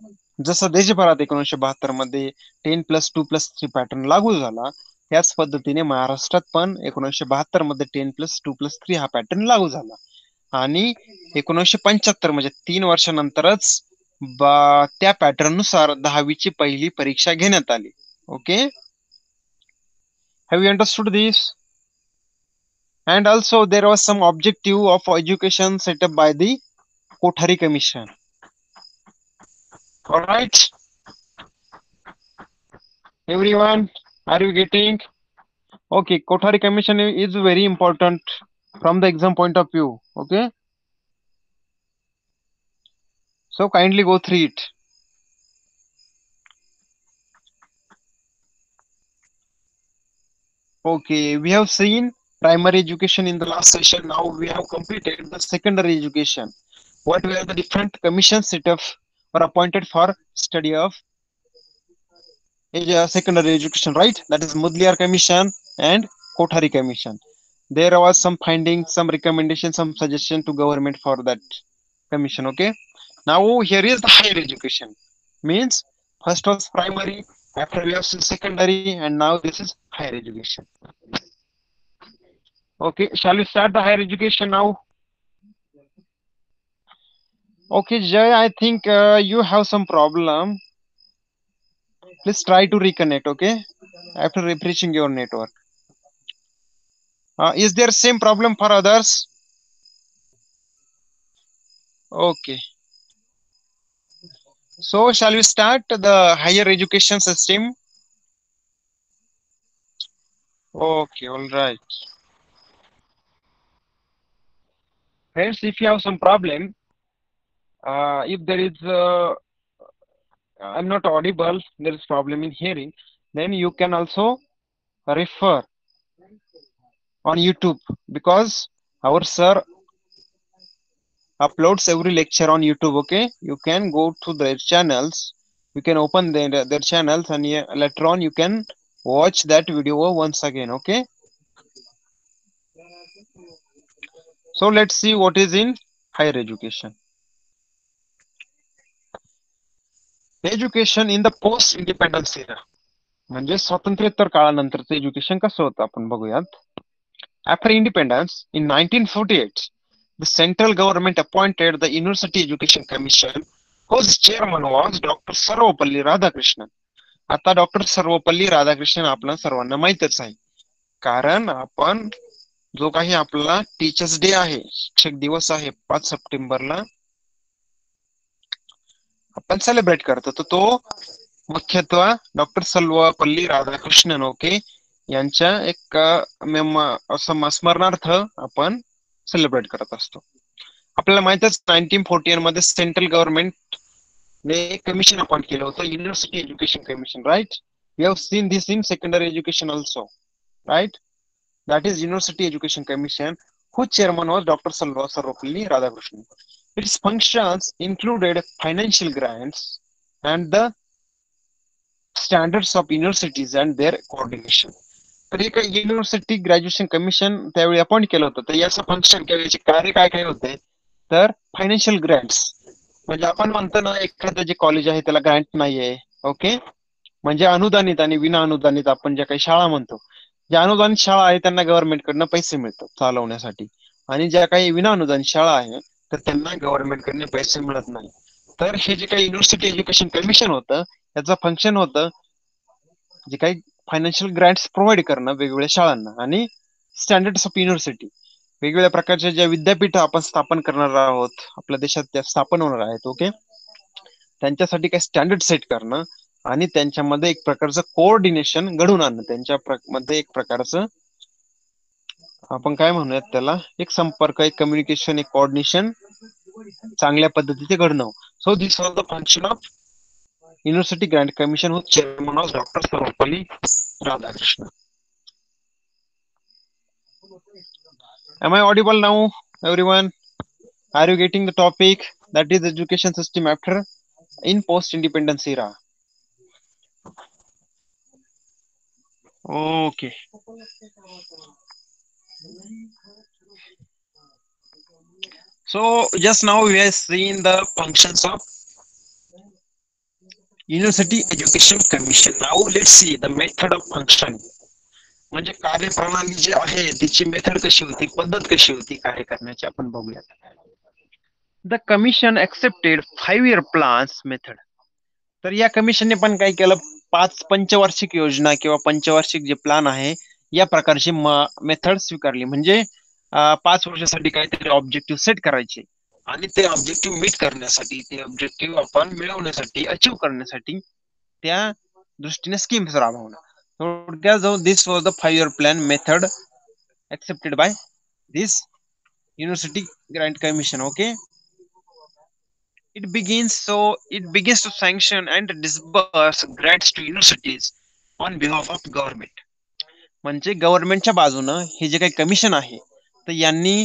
जसं देशभरात 1972 मध्ये 10+2+3 पॅटर्न लागू झाला, त्याच पद्धतीने महाराष्ट्रात पण 1972 मध्ये 10+2+3 हा पॅटर्न लागू झाला. आणि 1975 म्हणजे 3 वर्षानंतरच त्या पॅटर्न नुसार 10वीची पहिली परीक्षा घेण्यात आली. Okay, have you understood this? And also there was some objective of education set up by the Kothari Commission. All right, everyone, are you getting? Okay, Kothari Commission is very important from the exam point of view. Okay, so kindly go through it. Okay, we have seen primary education in the last session. Now we have completed the secondary education. What were the different commissions set up or appointed for study of secondary education, right? That is Mudliar Commission and Kothari Commission. There was some findings, some recommendations, some suggestion to government for that commission. Okay, now here is the higher education. Means first was primary, after we have secondary, and now this is higher education. Okay, shall we start the higher education now? Okay, Jay, I think you have some problem. Please try to reconnect, okay? After refreshing your network. Is there same problem for others? Okay. So shall we start the higher education system? Okay, all right. Friends, if you have some problem, if there is, I'm not audible, there is problem in hearing, then you can also refer on YouTube, because our sir uploads every lecture on YouTube. Okay, you can go to their channels, you can open their channels, and later on you can watch that video once again. Okay, so let's see what is in higher education. Education in the post independence era, म्हणजे स्वातंत्र्योत्तर काळानंतरचं education कसं होतं आपण बघूयात. After independence in 1948, the central government appointed the University Education Commission, whose chairman was Dr. Sarvapalli Radhakrishnan. आता doctor Sarvepalli Radhakrishnan आपल्या सर्वांना माहितच आहे, कारण आपण जो काही आपला टीचर्स डे आहे, शिक्षक दिवस आहे 5 सप्टेंबरला आपण सेलिब्रेट करतो, तर तो मुख्यत्वे डॉक्टर सर्वपल्ली राधाकृष्णन ओके यांच्या एक स्मरणार्थ आपण सेलिब्रेट करत असतो. आपल्याला माहितच 1941 मध्ये सेंट्रल गव्हर्नमेंट ने कमिशन अपॉइंट केलं होतं, university education commission, right? We have seen this in secondary education also, right? That is University Education Commission, whose chairman was Dr. Sarvapalli Radhakrishnan. Its functions included financial grants and the standards of universities and their coordination. तर एक university graduation commission त्यावेळी appoint केलं होतं, तर याचं function किंवा याचे कार्य काय काय होते, तर फायनान्शियल ग्रँट्स, म्हणजे आपण म्हणतो ना एखादं जे कॉलेज आहे त्याला ग्रँट नाहीये, ओके, म्हणजे अनुदानित आणि विना अनुदानित आपण ज्या काही शाळा म्हणतो, ज्या अनुदानित शाळा आहे त्यांना गव्हर्नमेंट कडनं पैसे मिळतात चालवण्यासाठी, आणि ज्या काही विना अनुदानित शाळा आहे तर त्यांना गव्हर्नमेंट कडनं पैसे मिळत नाही. तर हे जे काही युनिव्हर्सिटी एज्युकेशन कमिशन होतं याचं फंक्शन होतं जे काही फायनान्शियल ग्रँट्स प्रोव्हाइड करणं वेगवेगळ्या शाळांना, आणि स्टँडर्ड्स ऑफ युनिव्हर्सिटी, वेगवेगळ्या प्रकारच्या ज्या विद्यापीठ आपण स्थापन करणार आहोत आपल्या देशात, त्या स्थापन होणार आहेत, ओके, त्यांच्यासाठी काही स्टँडर्ड सेट करणं आणि त्यांच्यामध्ये एक प्रकारचं कोऑर्डिनेशन घडवून आणणं, मध्ये एक प्रकारचं आपण काय म्हणूयात त्याला, एक संपर्क, एक कम्युनिकेशन, एक कोऑर्डिनेशन चांगल्या पद्धतीचे घडणं. So this was the function of university grant commission, whose chairman was Dr. Sarvepalli Radhakrishnan. Am I audible now, everyone? Are you getting the topic? That is education system after in post-independence era. Okay. So just now we have seen the functions of University Education Commission. Now let's see the method of function. म्हणजे कार्यप्रणाली जी आहे तिची method कशी होती, पद्धत कशी होती कार्य करण्याची, आपण बघूया. The commission accepted 5-year plans method. तर या कमिशनने पण काय केलं, 5 पंचवार्षिक योजना किंवा पंचवार्षिक जे प्लान आहे या प्रकारची मेथड स्वीकारली. म्हणजे 5 वर्षासाठी काहीतरी ऑब्जेक्टिव्ह सेट करायचे आणि ते ऑब्जेक्टिव्ह मीट करण्यासाठी, ते ऑब्जेक्टिव्ह आपण मिळवण्यासाठी, अचीव्ह करण्यासाठी त्या दृष्टीने स्कीम्स राबवणं. थोडक्यात this was the 5-year plan method accepted by this University Grant Commission. Okay, it begins to sanction and disburse grants to universities on behalf of government. म्हणजे गव्हर्नमेंटच्या बाजूनं हे जे काही कमिशन आहे तर यांनी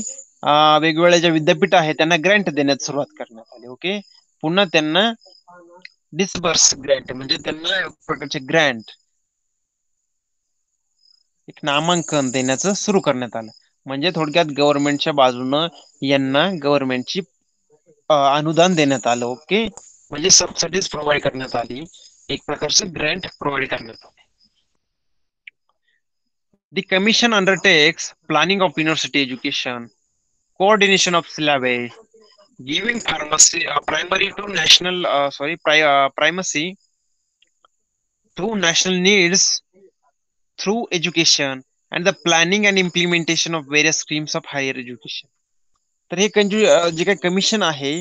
वेगवेगळ्या ज्या विद्यापीठ आहेत त्यांना ग्रँट देण्यास सुरुवात करण्यात आली. ओके, पुन्हा त्यांना डिस्बर्स ग्रँट म्हणजे त्यांना प्रकारचे ग्रँट, एक नामांकन देण्याचं सुरू करण्यात आलं. म्हणजे थोडक्यात गव्हर्नमेंटच्या बाजूनं यांना गव्हर्नमेंटची अनुदान देण्यात आलं. ओके, म्हणजे सबसिडीज प्रोव्हाइड करण्यात आली, एक प्रकारचं ग्रँट प्रोव्हाइड करण्यात आले. The commission undertakes planning of university education, coordination of syllabi, giving primary to national primacy to national needs through education and the planning and implementation of various streams of higher education. तर हे जे काही commission आहे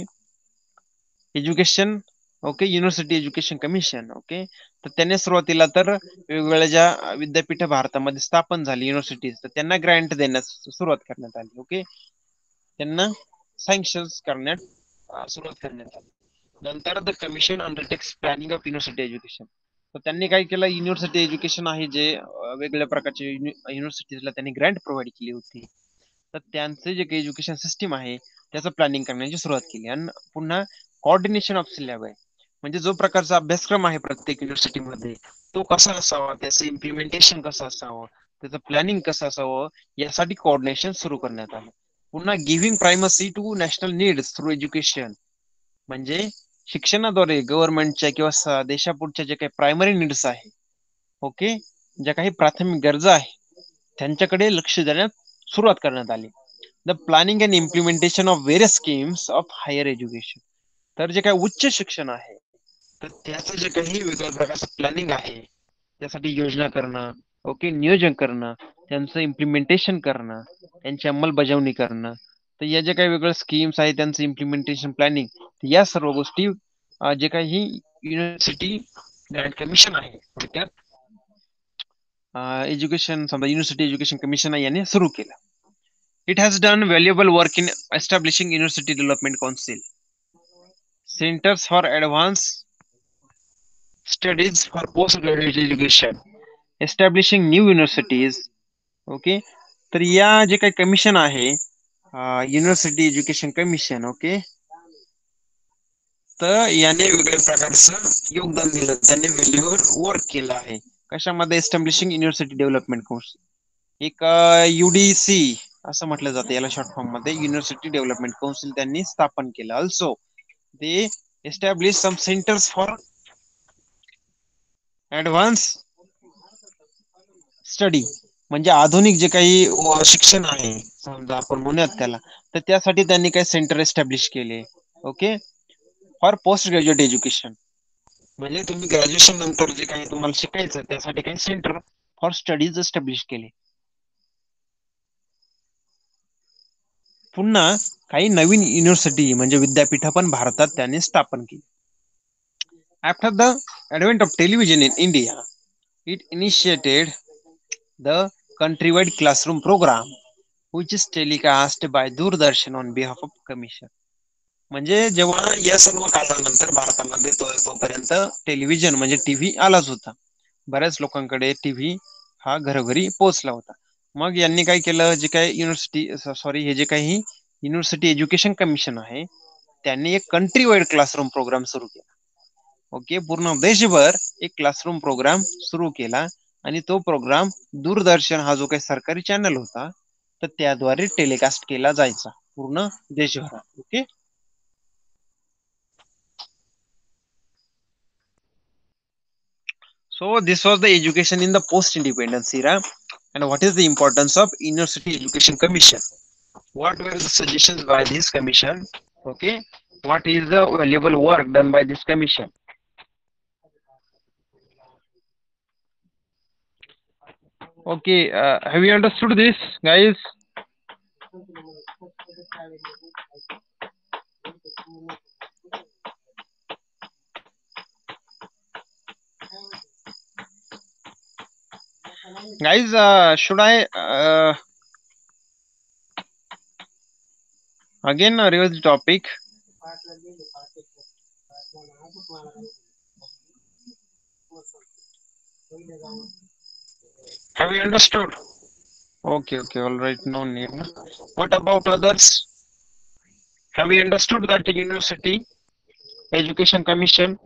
education, okay, university education commission, okay, तर त्याने सुरुवातीला तर वेगवेगळ्या ज्या विद्यापीठ भारतामध्ये स्थापन झाली युनिव्हर्सिटीज, तर त्यांना ग्रँट देण्यास सुरुवात करण्यात आली. ओके, त्यांना सँक्शन करण्यात सुरुवात करण्यात आली. नंतर the commission undertakes planning of university education. तर त्यांनी काय केलं, युनिव्हर्सिटी एज्युकेशन आहे जे वेगवेगळ्या प्रकारचे युनिव्हर्सिटीजला त्यांनी ग्रँट प्रोव्हाइड केली होती, तर त्यांचे जे काही एज्युकेशन सिस्टीम आहे त्याचं प्लॅनिंग करण्याची सुरुवात केली. आणि पुन्हा कोऑर्डिनेशन ऑफ सिलेबस, म्हणजे जो प्रकारचा अभ्यासक्रम आहे प्रत्येक युनिव्हर्सिटीमध्ये तो कसा असावा, त्याचं इम्प्लिमेंटेशन कसं असावं, त्याचं प्लॅनिंग कसं असावं, यासाठी कोऑर्डिनेशन सुरू करण्यात आलं. पुन्हा giving primacy to national needs through education, म्हणजे शिक्षणाद्वारे गव्हर्नमेंटच्या किंवा देशापुढच्या जे काही प्रायमरी नीड्स आहे, ओके, ज्या काही प्राथमिक गरजा आहे त्यांच्याकडे लक्ष देण्यात सुरुवात करण्यात आली. The planning and implementation of various schemes of higher education. तर जे काही उच्च शिक्षण आहे तर त्याचं जे काही वेगवेगळ्या प्रकारचं प्लॅनिंग आहे, त्यासाठी योजना करणं, ओके, नियोजन करणं, त्यांचं इम्प्लिमेंटेशन करणं, त्यांची अंमलबजावणी करणं, तर या ज्या काही वेगवेगळ्या स्कीम्स आहेत त्यांचं इम्प्लिमेंटेशन, प्लॅनिंग, या सर्व गोष्टी जे काही युनिव्हर्सिटी ग्रँट कमिशन आहे त्यात एज्युकेशन, समजा युनिव्हर्सिटी एज्युकेशन कमिशन यांनी सुरू केलं. It has done valuable work in establishing University Development Council, Centers for Advanced Studies for Postgraduate Education, establishing new universities. Okay, तर या जे काही कमिशन आहे युनिव्हर्सिटी एज्युकेशन कमिशन, ओके, तर याने वेगवेगळ्या प्रकारचं योगदान दिलं, त्याने व्हॅल्यूवर वर्क केलं आहे. कशामध्ये? एस्टॅब्लिशिंग युनिव्हर्सिटी डेव्हलपमेंट काउन्सिल, एक युडीसी असं म्हटलं जातं याला शॉर्ट फॉर्म मध्ये, युनिव्हर्सिटी डेव्हलपमेंट काउन्सिल त्यांनी स्थापन केलं. Also they establish some centres for advance study, म्हणजे आधुनिक जे काही शिक्षण आहे समजा आपण म्हणूयात त्याला, तर त्यासाठी त्यांनी काही सेंटर एस्टॅब्लिश केले, okay, for post graduate education. म्हणजे तुम्ही ग्रॅज्युएशन नंतर जे काही तुम्हाला शिकायचं त्यासाठी काही सेंटर फॉर स्टडीज एस्टॅब्लिश केले. पुन्हा काही नवीन युनिव्हर्सिटी म्हणजे विद्यापीठ पण भारतात त्यांनी स्थापन केली. After the advent of television in India, it initiated the countrywide classroom program, which is telecast by Doordarshan on behalf of Commission. म्हणजे जेव्हा या सर्व काळानंतर भारतामध्ये तोपर्यंत टेलिव्हिजन म्हणजे टीव्ही आलाच होता. बऱ्याच लोकांकडे टीव्ही हा घरोघरी पोहोचला होता. मग यांनी काय केलं, जे काही हे जे काही युनिव्हर्सिटी एज्युकेशन कमिशन आहे त्यांनी एक कंट्री वाईड क्लासरूम प्रोग्राम सुरू केला. ओके, पूर्ण देशभर एक क्लासरूम प्रोग्राम सुरू केला आणि तो प्रोग्राम दूरदर्शन हा जो काही सरकारी चॅनल होता तर त्याद्वारे टेलिकास्ट केला जायचा पूर्ण देशभरात. Okay, so this was the education in the post-independence era. And what is the importance of University Education Commission? What were the suggestions by this commission? Okay, what is the valuable work done by this commission? Okay, have you understood this, guys? Guys, should I again revise the topic? Have you understood? Okay, all right, no need. What about others? Have you understood that University Education Commission?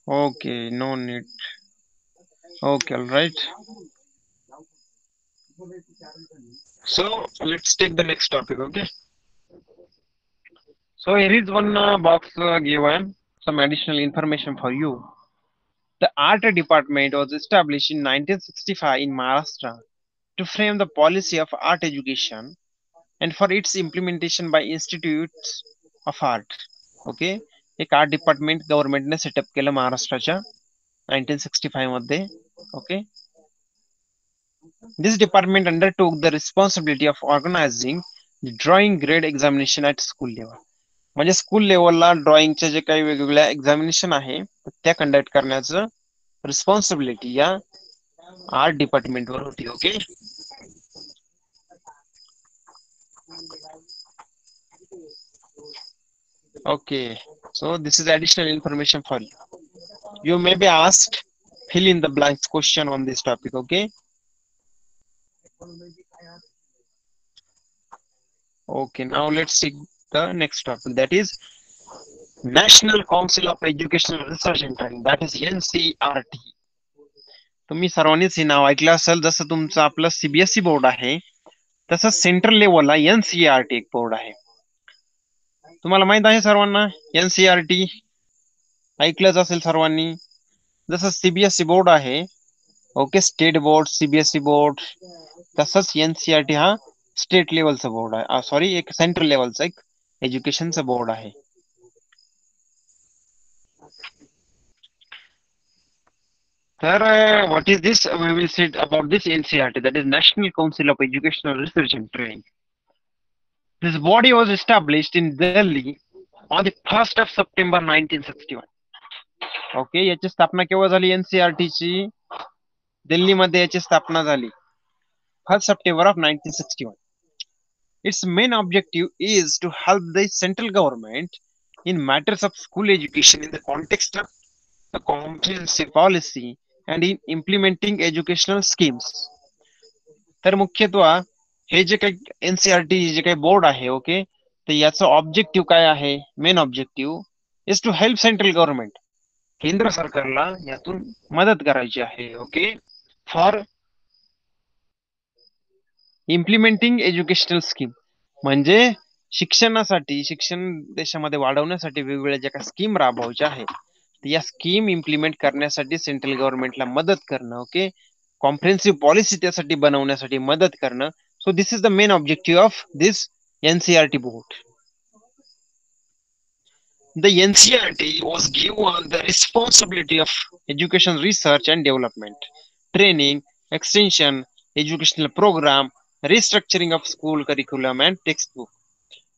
Okay, no need. Okay, all right. So let's take the next topic. Okay. So here is one box given some additional information for you. The art department was established in 1965 in Maharashtra to frame the policy of art education and for its implementation by institutes of art. Okay, एक art department गव्हर्नमेंटने setup केलं महाराष्ट्राच्या 1965 मध्ये. Okay, this department undertook the responsibility of organizing the drawing grade examination at school level. म्हणजे school लेवलला ड्रॉइंगचे जे काही वेगवेगळ्या examination आहे त्या कंडक्ट करण्याचं रिस्पॉन्सिबिलिटी या आर्ट डिपार्टमेंट वर होती. Okay, okay, so this is additional information for you. You may be asked fill in the blanks question on this topic. Okay, okay, now let's see the next topic, that is National Council of Educational Research and Training, that is NCRT. तुम्ही सर्वांनीच हे नाव ऐकलं असेल. जसं तुमचं आपलं CBSE board आहे तसं central लेवलला एनसीईआरटी एक बोर्ड आहे. तुम्हाला माहित आहे सर्वांना एनसीईआरटी ऐकलंच असेल सर्वांनी. जसं सीबीएसई बोर्ड आहे, okay, state board CBSE board, तसंच एनसीईआरटी हा स्टेट लेवलचा बोर्ड आहे, सॉरी एक सेंट्रल लेवलचा एक एज्युकेशनचा बोर्ड आहे. तर what is this? We will see about this NCERT, that is National Council of Educational Research and Training. This body was established in Delhi on the 1st of September 1961. Okay, याची स्थापना केव्हा झाली NCERT ची? दिल्लीमध्ये याची स्थापना झाली 1st September of 1961. Its main objective is to help the central government in matters of school education in the context of a comprehensive policy and in implementing educational schemes. तर मुख्यत्वे हे जे काही एनसीईआरटी जे काही board आहे, okay, तर याचं objective काय आहे? Main objective is to help central government, केंद्र सरकारला यातून मदत करायची आहे. Okay, for implementing educational scheme, म्हणजे शिक्षण देशामध्ये वाढवण्यासाठी वेगवेगळ्या ज्या काही स्कीम राबवायच्या आहेत या स्कीम इम्प्लिमेंट करण्यासाठी सेंट्रल गव्हर्नमेंटला मदत करणं. ओके, कॉम्प्रिहेन्सिव्ह पॉलिसी त्यासाठी बनवण्यासाठी मदत करणं. So this is the main objective of this NCERT board. The NCERT was given the responsibility of education research and development, training, extension, educational program, restructuring of school curriculum and textbook.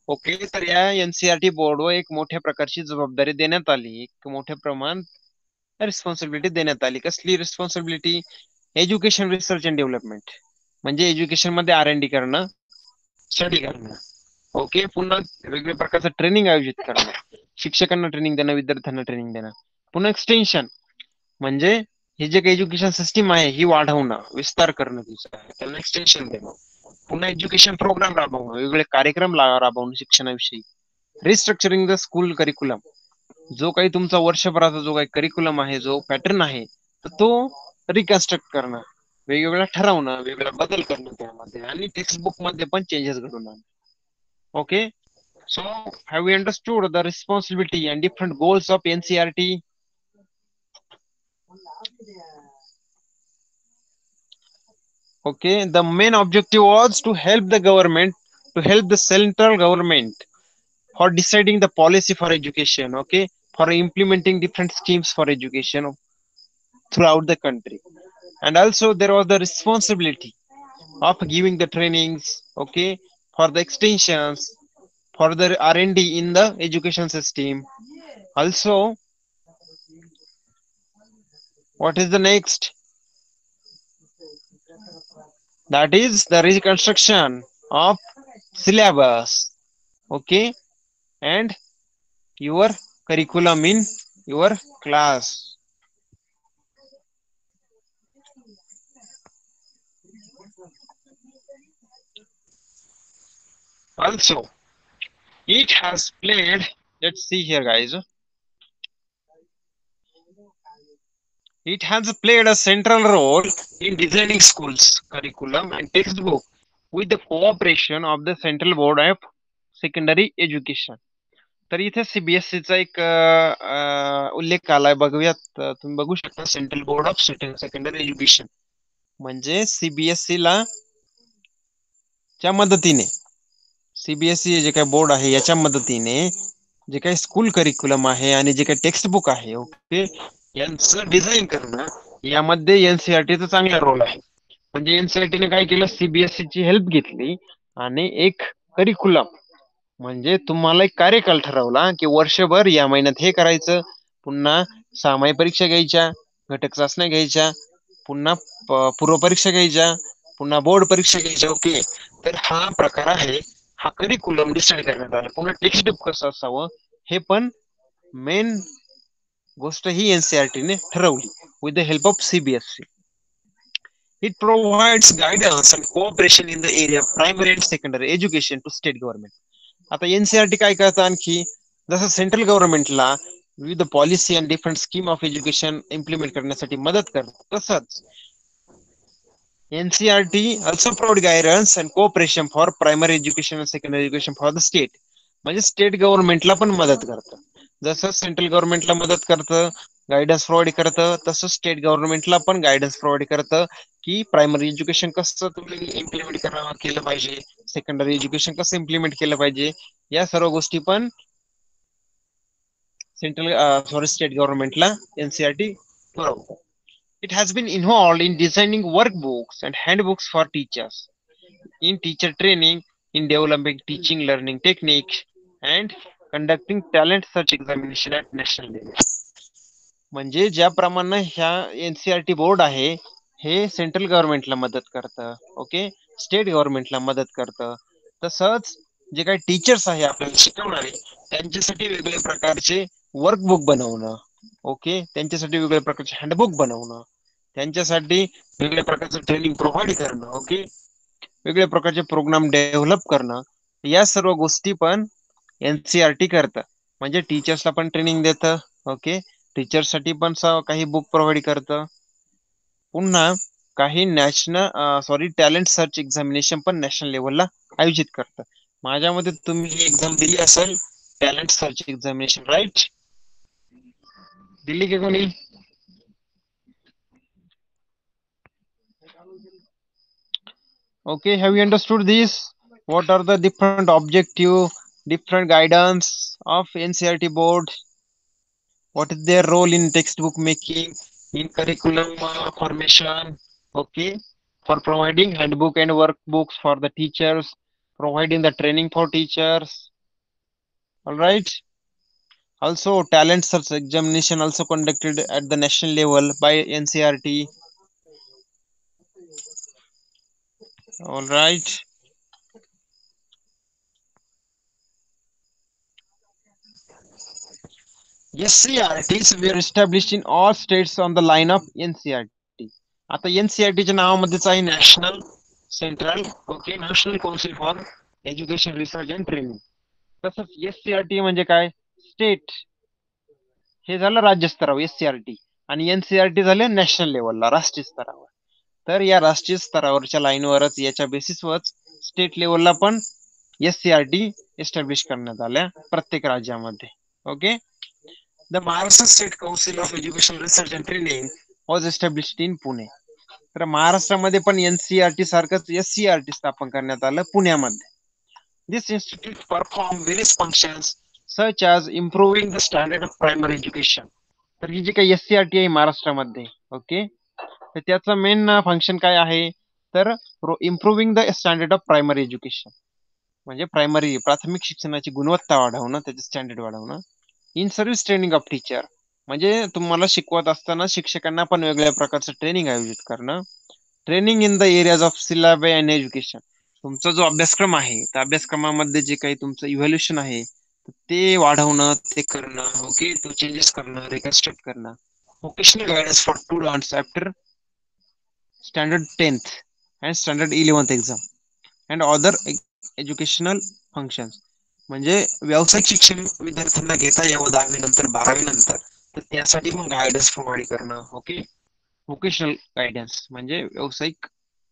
Okay, तर या NCERT बोर्डवर एक मोठ्या प्रकारची जबाबदारी देण्यात आली, एक मोठ्या प्रमाणात रिस्पॉन्सिबिलिटी देण्यात आली. कसली responsibility? Education research and development, म्हणजे एज्युकेशन मध्ये R&D करणं, स्टडी करणं. ओके, पुन्हा वेगवेगळ्या प्रकारचं ट्रेनिंग आयोजित करणं, शिक्षकांना ट्रेनिंग देणं, विद्यार्थ्यांना ट्रेनिंग देणं. पुन्हा एक्सटेन्शन, म्हणजे हे जे काही एज्युकेशन सिस्टीम आहे ही वाढवणं, विस्तार करणं, त्यांना एक्सटेन्शन देणं. पुन्हा एज्युकेशन प्रोग्राम राबवणं, वेगवेगळे कार्यक्रम राबवणं शिक्षणाविषयी. रिस्ट्रक्चरिंग द स्कूल करिक्युलम, जो काही तुमचा वर्षभराचा जो काही करिक्युलम आहे, जो पॅटर्न आहे, तर तो रिकन्स्ट्रक्ट करणं, वेगवेगळ्या ठरवणं, वेगवेगळा बदल करणं त्यामध्ये, आणि टेक्स्टबुक मध्ये पण चेंजेस घडवून आणणं. Okay, so have we understood the responsibility and different goals of NCERT? Okay, the main objective was to help the government, to help the central government for deciding the policy for education, okay, for implementing different schemes for education throughout the country. And also there was the responsibility of giving the trainings, okay, for the extensions, for the R&D in the education system. Also, what is the next? That is the reconstruction of syllabus, okay, and your curriculum in your class. Also, it has played, let's see here guys, it has played a central role in designing schools curriculum and textbook with the cooperation of the Central Board of Secondary Education. तर इथे CBSE चा एक उल्लेख आलाय, बघूयात. तुम्ही बघू शकता, central board of secondary education, म्हणजे CBSE ला च्या मदतीने, CBSE जे काही बोर्ड आहे याच्या मदतीने जे काही स्कूल करिक्युलम आहे आणि जे काही टेक्स्ट बुक आहे, ओके, यांचं डिझाईन करणं, यामध्ये एनसीआरटीचा चांगला रोल आहे. म्हणजे एनसीआरटीने काय केलं, CBSE ची हेल्प घेतली आणि एक करिक्युलम, म्हणजे तुम्हाला एक कार्यकाल ठरवला की वर्षभर या महिन्यात हे करायचं, पुन्हा 6 परीक्षा घ्यायच्या, घटक चाचण्या घ्यायच्या, पुन्हा पूर्व परीक्षा घ्यायच्या, पुन्हा बोर्ड परीक्षा घ्यायच्या. ओके, तर हा प्रकार आहे, हा करिक्युलम डिसाईड करण्यात आला. पुन्हा टेक्स्ट बुक कसं असावं हे पण मेन गोष्ट ही एनसीआरटीने ठरवली with the help of CBSE. It provides guidance and cooperation in the area of primary and secondary education to state government. आता एनसीआरटी काय करतं आणखी, जसं सेंट्रल गव्हर्नमेंटला विविध पॉलिसी आणि different scheme of education implement करण्यासाठी मदत करतं, तसंच NCERT also provide guidance and cooperation for primary education and secondary education for the state. म्हणजे स्टेट गव्हर्नमेंटला पण मदत करतं. जसं सेंट्रल गव्हर्नमेंटला मदत करतं, गायडन्स प्रोव्हाइड करतं, तसं स्टेट गव्हर्नमेंटला पण गायडन्स प्रोव्हाइड करतं की प्रायमरी एज्युकेशन कसं तुम्ही इम्प्लिमेंट केलं पाहिजे, सेकंडरी एज्युकेशन कसं इम्प्लिमेंट केलं पाहिजे, या सर्व गोष्टी पण स्टेट गव्हर्नमेंटला एनसीआरटी पुरवतं. It has been involved in designing workbooks and handbooks for teachers, in teacher training, in developing teaching learning techniques, and conducting talent search examination at national level. म्हणजे ज्याप्रमाणे ह्या एनसीआरटी बोर्ड आहे, हे central गव्हर्नमेंटला मदत करतं, okay, state गव्हर्नमेंटला मदत करतं, तसंच जे काही टीचर्स आहे आपल्याला शिकवणारे, त्यांच्यासाठी वेगवेगळ्या प्रकारचे वर्कबुक बनवणं, ओके, त्यांच्यासाठी वेगवेगळ्या प्रकारचे हँडबुक बनवणं, त्यांच्यासाठी वेगवेगळ्या प्रकारचं ट्रेनिंग प्रोव्हाइड करणं, ओके, वेगवेगळ्या प्रकारचे प्रोग्राम डेव्हलप करणं, या सर्व गोष्टी पण एनसीआरटी करतं. म्हणजे टीचर्सला पण ट्रेनिंग देतं, ओके, टीचर्ससाठी पण काही बुक प्रोव्हाइड करतं, पुन्हा काही टॅलेंट सर्च एक्झामिनेशन पण नॅशनल लेवलला आयोजित करतं. माझ्या मते तुम्ही ही एक्झाम दिली असेल, talent search examination, right? Delhi की कोणी? Okay, have you understood this? What are the different objective, different guidance of NCRT board? What is their role in textbook making, in curriculum formation? Okay, for providing handbook and workbooks for the teachers, providing the training for teachers. All right. Also, talent search examination also conducted at the national level by NCRT. All right. SCRTs were established in all states on the line of NCRT. आता NCRTच्या नावामध्येच आहे national central okay national council for education research and training. तसंच SCRT म्हणजे काय? State. हे झालं राज्य स्तरावर SCRT आणि NCRT झाले नॅशनल लेवलला राष्ट्रीय स्तरावर. तर या राष्ट्रीय स्तरावरच्या लाईनवरच याच्या बेसिसवरच स्टेट लेवलला पण SCRT एस्टॅब्लिश करण्यात आल्या प्रत्येक राज्यामध्ये. Okay. The Maharashtra State Council of Education Research and Training was established in Pune. तर महाराष्ट्रामध्ये पण NCRT सारखंच SCRT स्थापन करण्यात आलं पुण्यामध्ये. This institute perform various functions such as improving the standard of primary education. तर ही जी काही SCRT आहे महाराष्ट्रामध्ये ओके तर त्याचं मेन फंक्शन काय आहे तर improving the standard of primary education म्हणजे प्राथमिक शिक्षणाची गुणवत्ता वाढवणं त्याचे स्टँडर्ड वाढवणं. In service training of teacher म्हणजे तुम्हाला शिकवत असताना शिक्षकांना पण वेगवेगळ्या प्रकारचं ट्रेनिंग आयोजित करणं. Training in the areas of syllabus and education तुमचा जो अभ्यासक्रम आहे त्या अभ्यासक्रमामध्ये जे काही तुमचं इव्हॅल्युएशन आहे ते वाढवणं ते करणं ओके तो चेंजेस करणं रिकन्स्ट्रक्ट करणं. Vocational guidance for students after standard 10th and standard 11th exam and other educational functions म्हणजे व्यावसायिक शिक्षण विद्यार्थ्यांना घेता यावं 10वी नंतर 12वी नंतर तर त्यासाठी मग गायडन्स प्रोव्हाइड करणं. ओके व्होकेशनल गायडन्स म्हणजे व्यावसायिक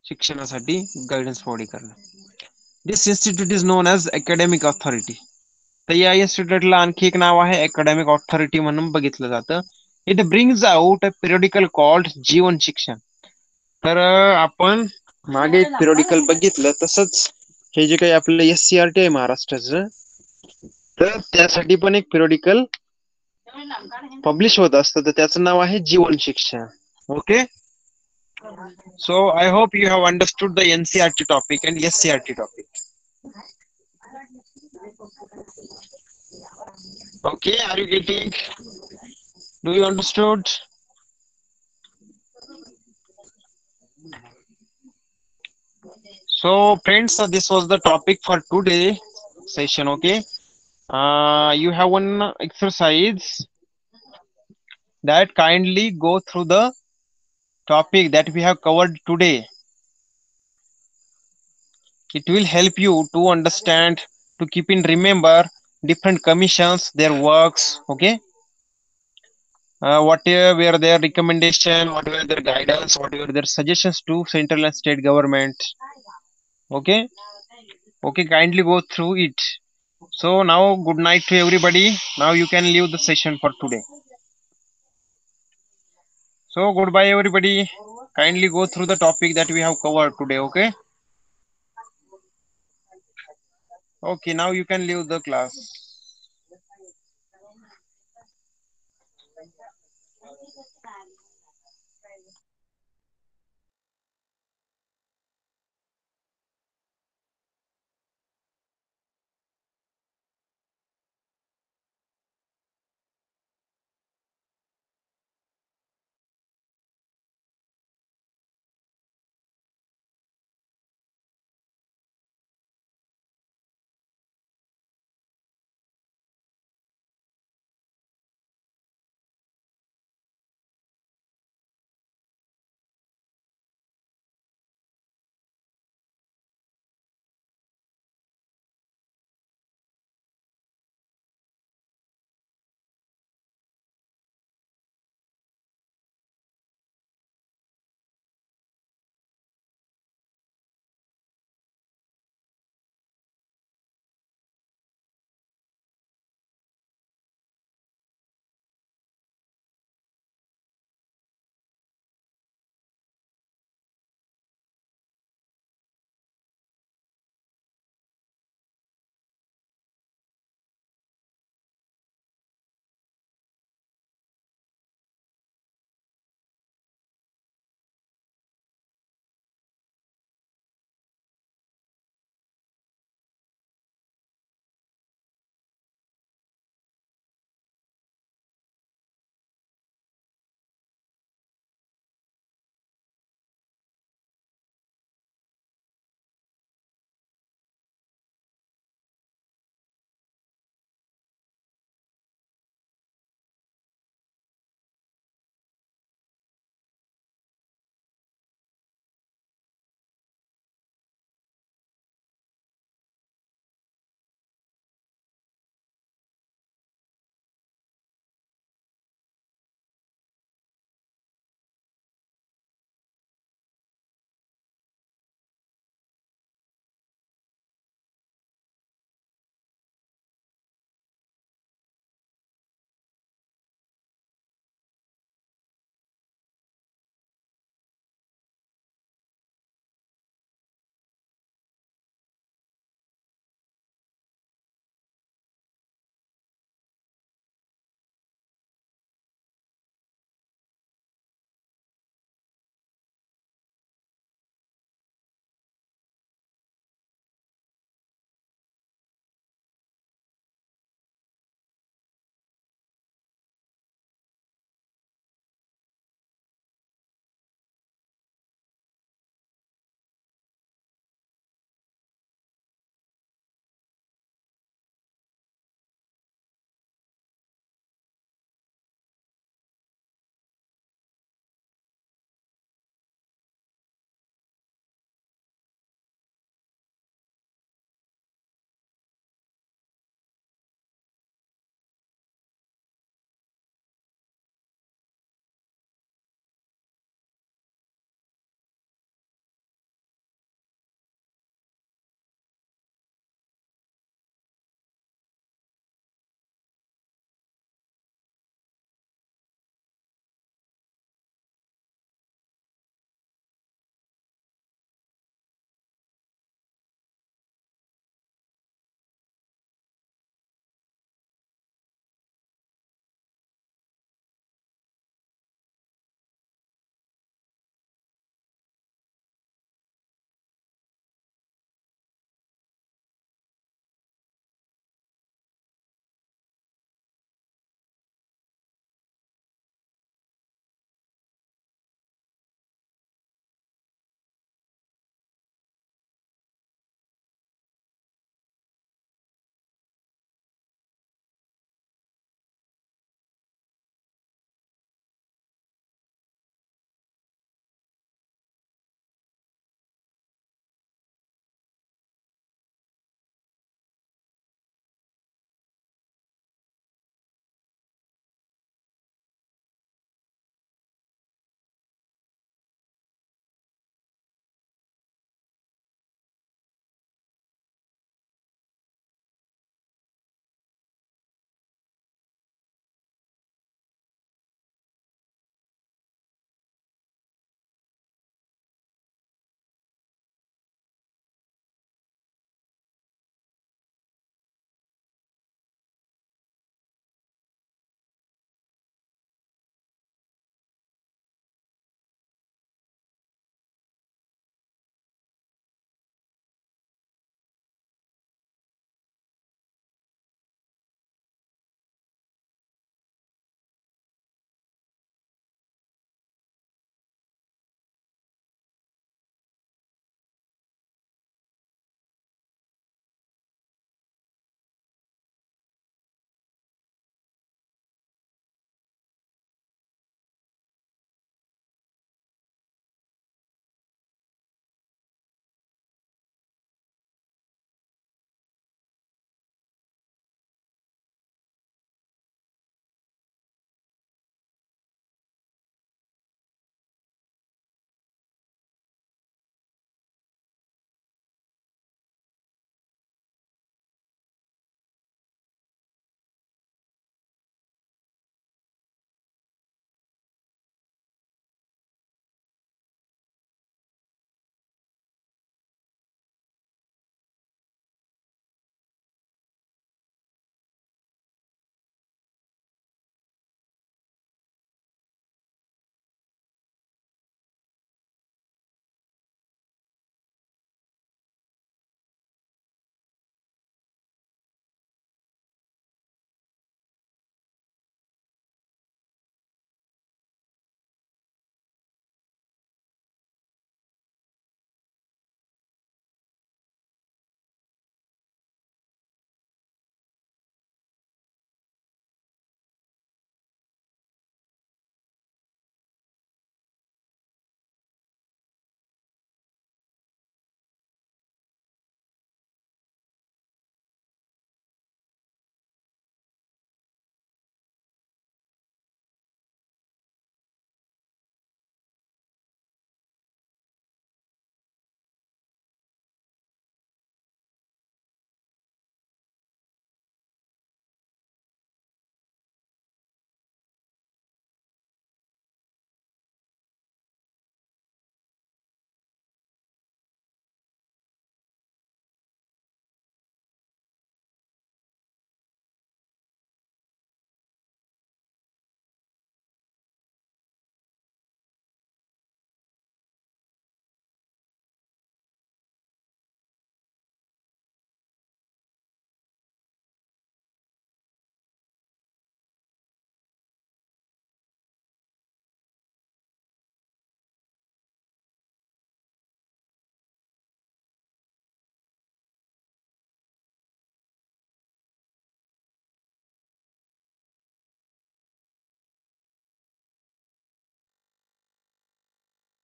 शिक्षणासाठी गायडन्स प्रोव्हाइड करणं. This institute is known as academic authority. तर या इन्स्टिट्यूटला आणखी एक नाव आहे अकॅडमिक ऑथॉरिटी म्हणून बघितलं जातं. It brings out a periodical called Jeevan Shikshan. तर आपण मागे एक पिरियडिकल बघितलं तसंच हे जे काही आपलं SCRT आहे महाराष्ट्राचं तर त्यासाठी पण एक पिरियडिकल पब्लिश होत असतं तर त्याचं नाव आहे जीवन शिक्षण. Okay so I hope you have understood the NCRT topic and SCRT topic. Okay, are you getting? Do you understood? So, friends, this was the topic for today session. Okay, you have one exercise that kindly go through the topic that we have covered today. It will help you to understand, to keep in remember different commissions, their works. Okay. What were their recommendation, what were their guidance, what were their suggestions to central and state government. Okay, okay, kindly go through it. So now good night to everybody. Now you can leave the session for today. So goodbye everybody. Kindly go through the topic that we have covered today. Okay, okay, now you can leave the class.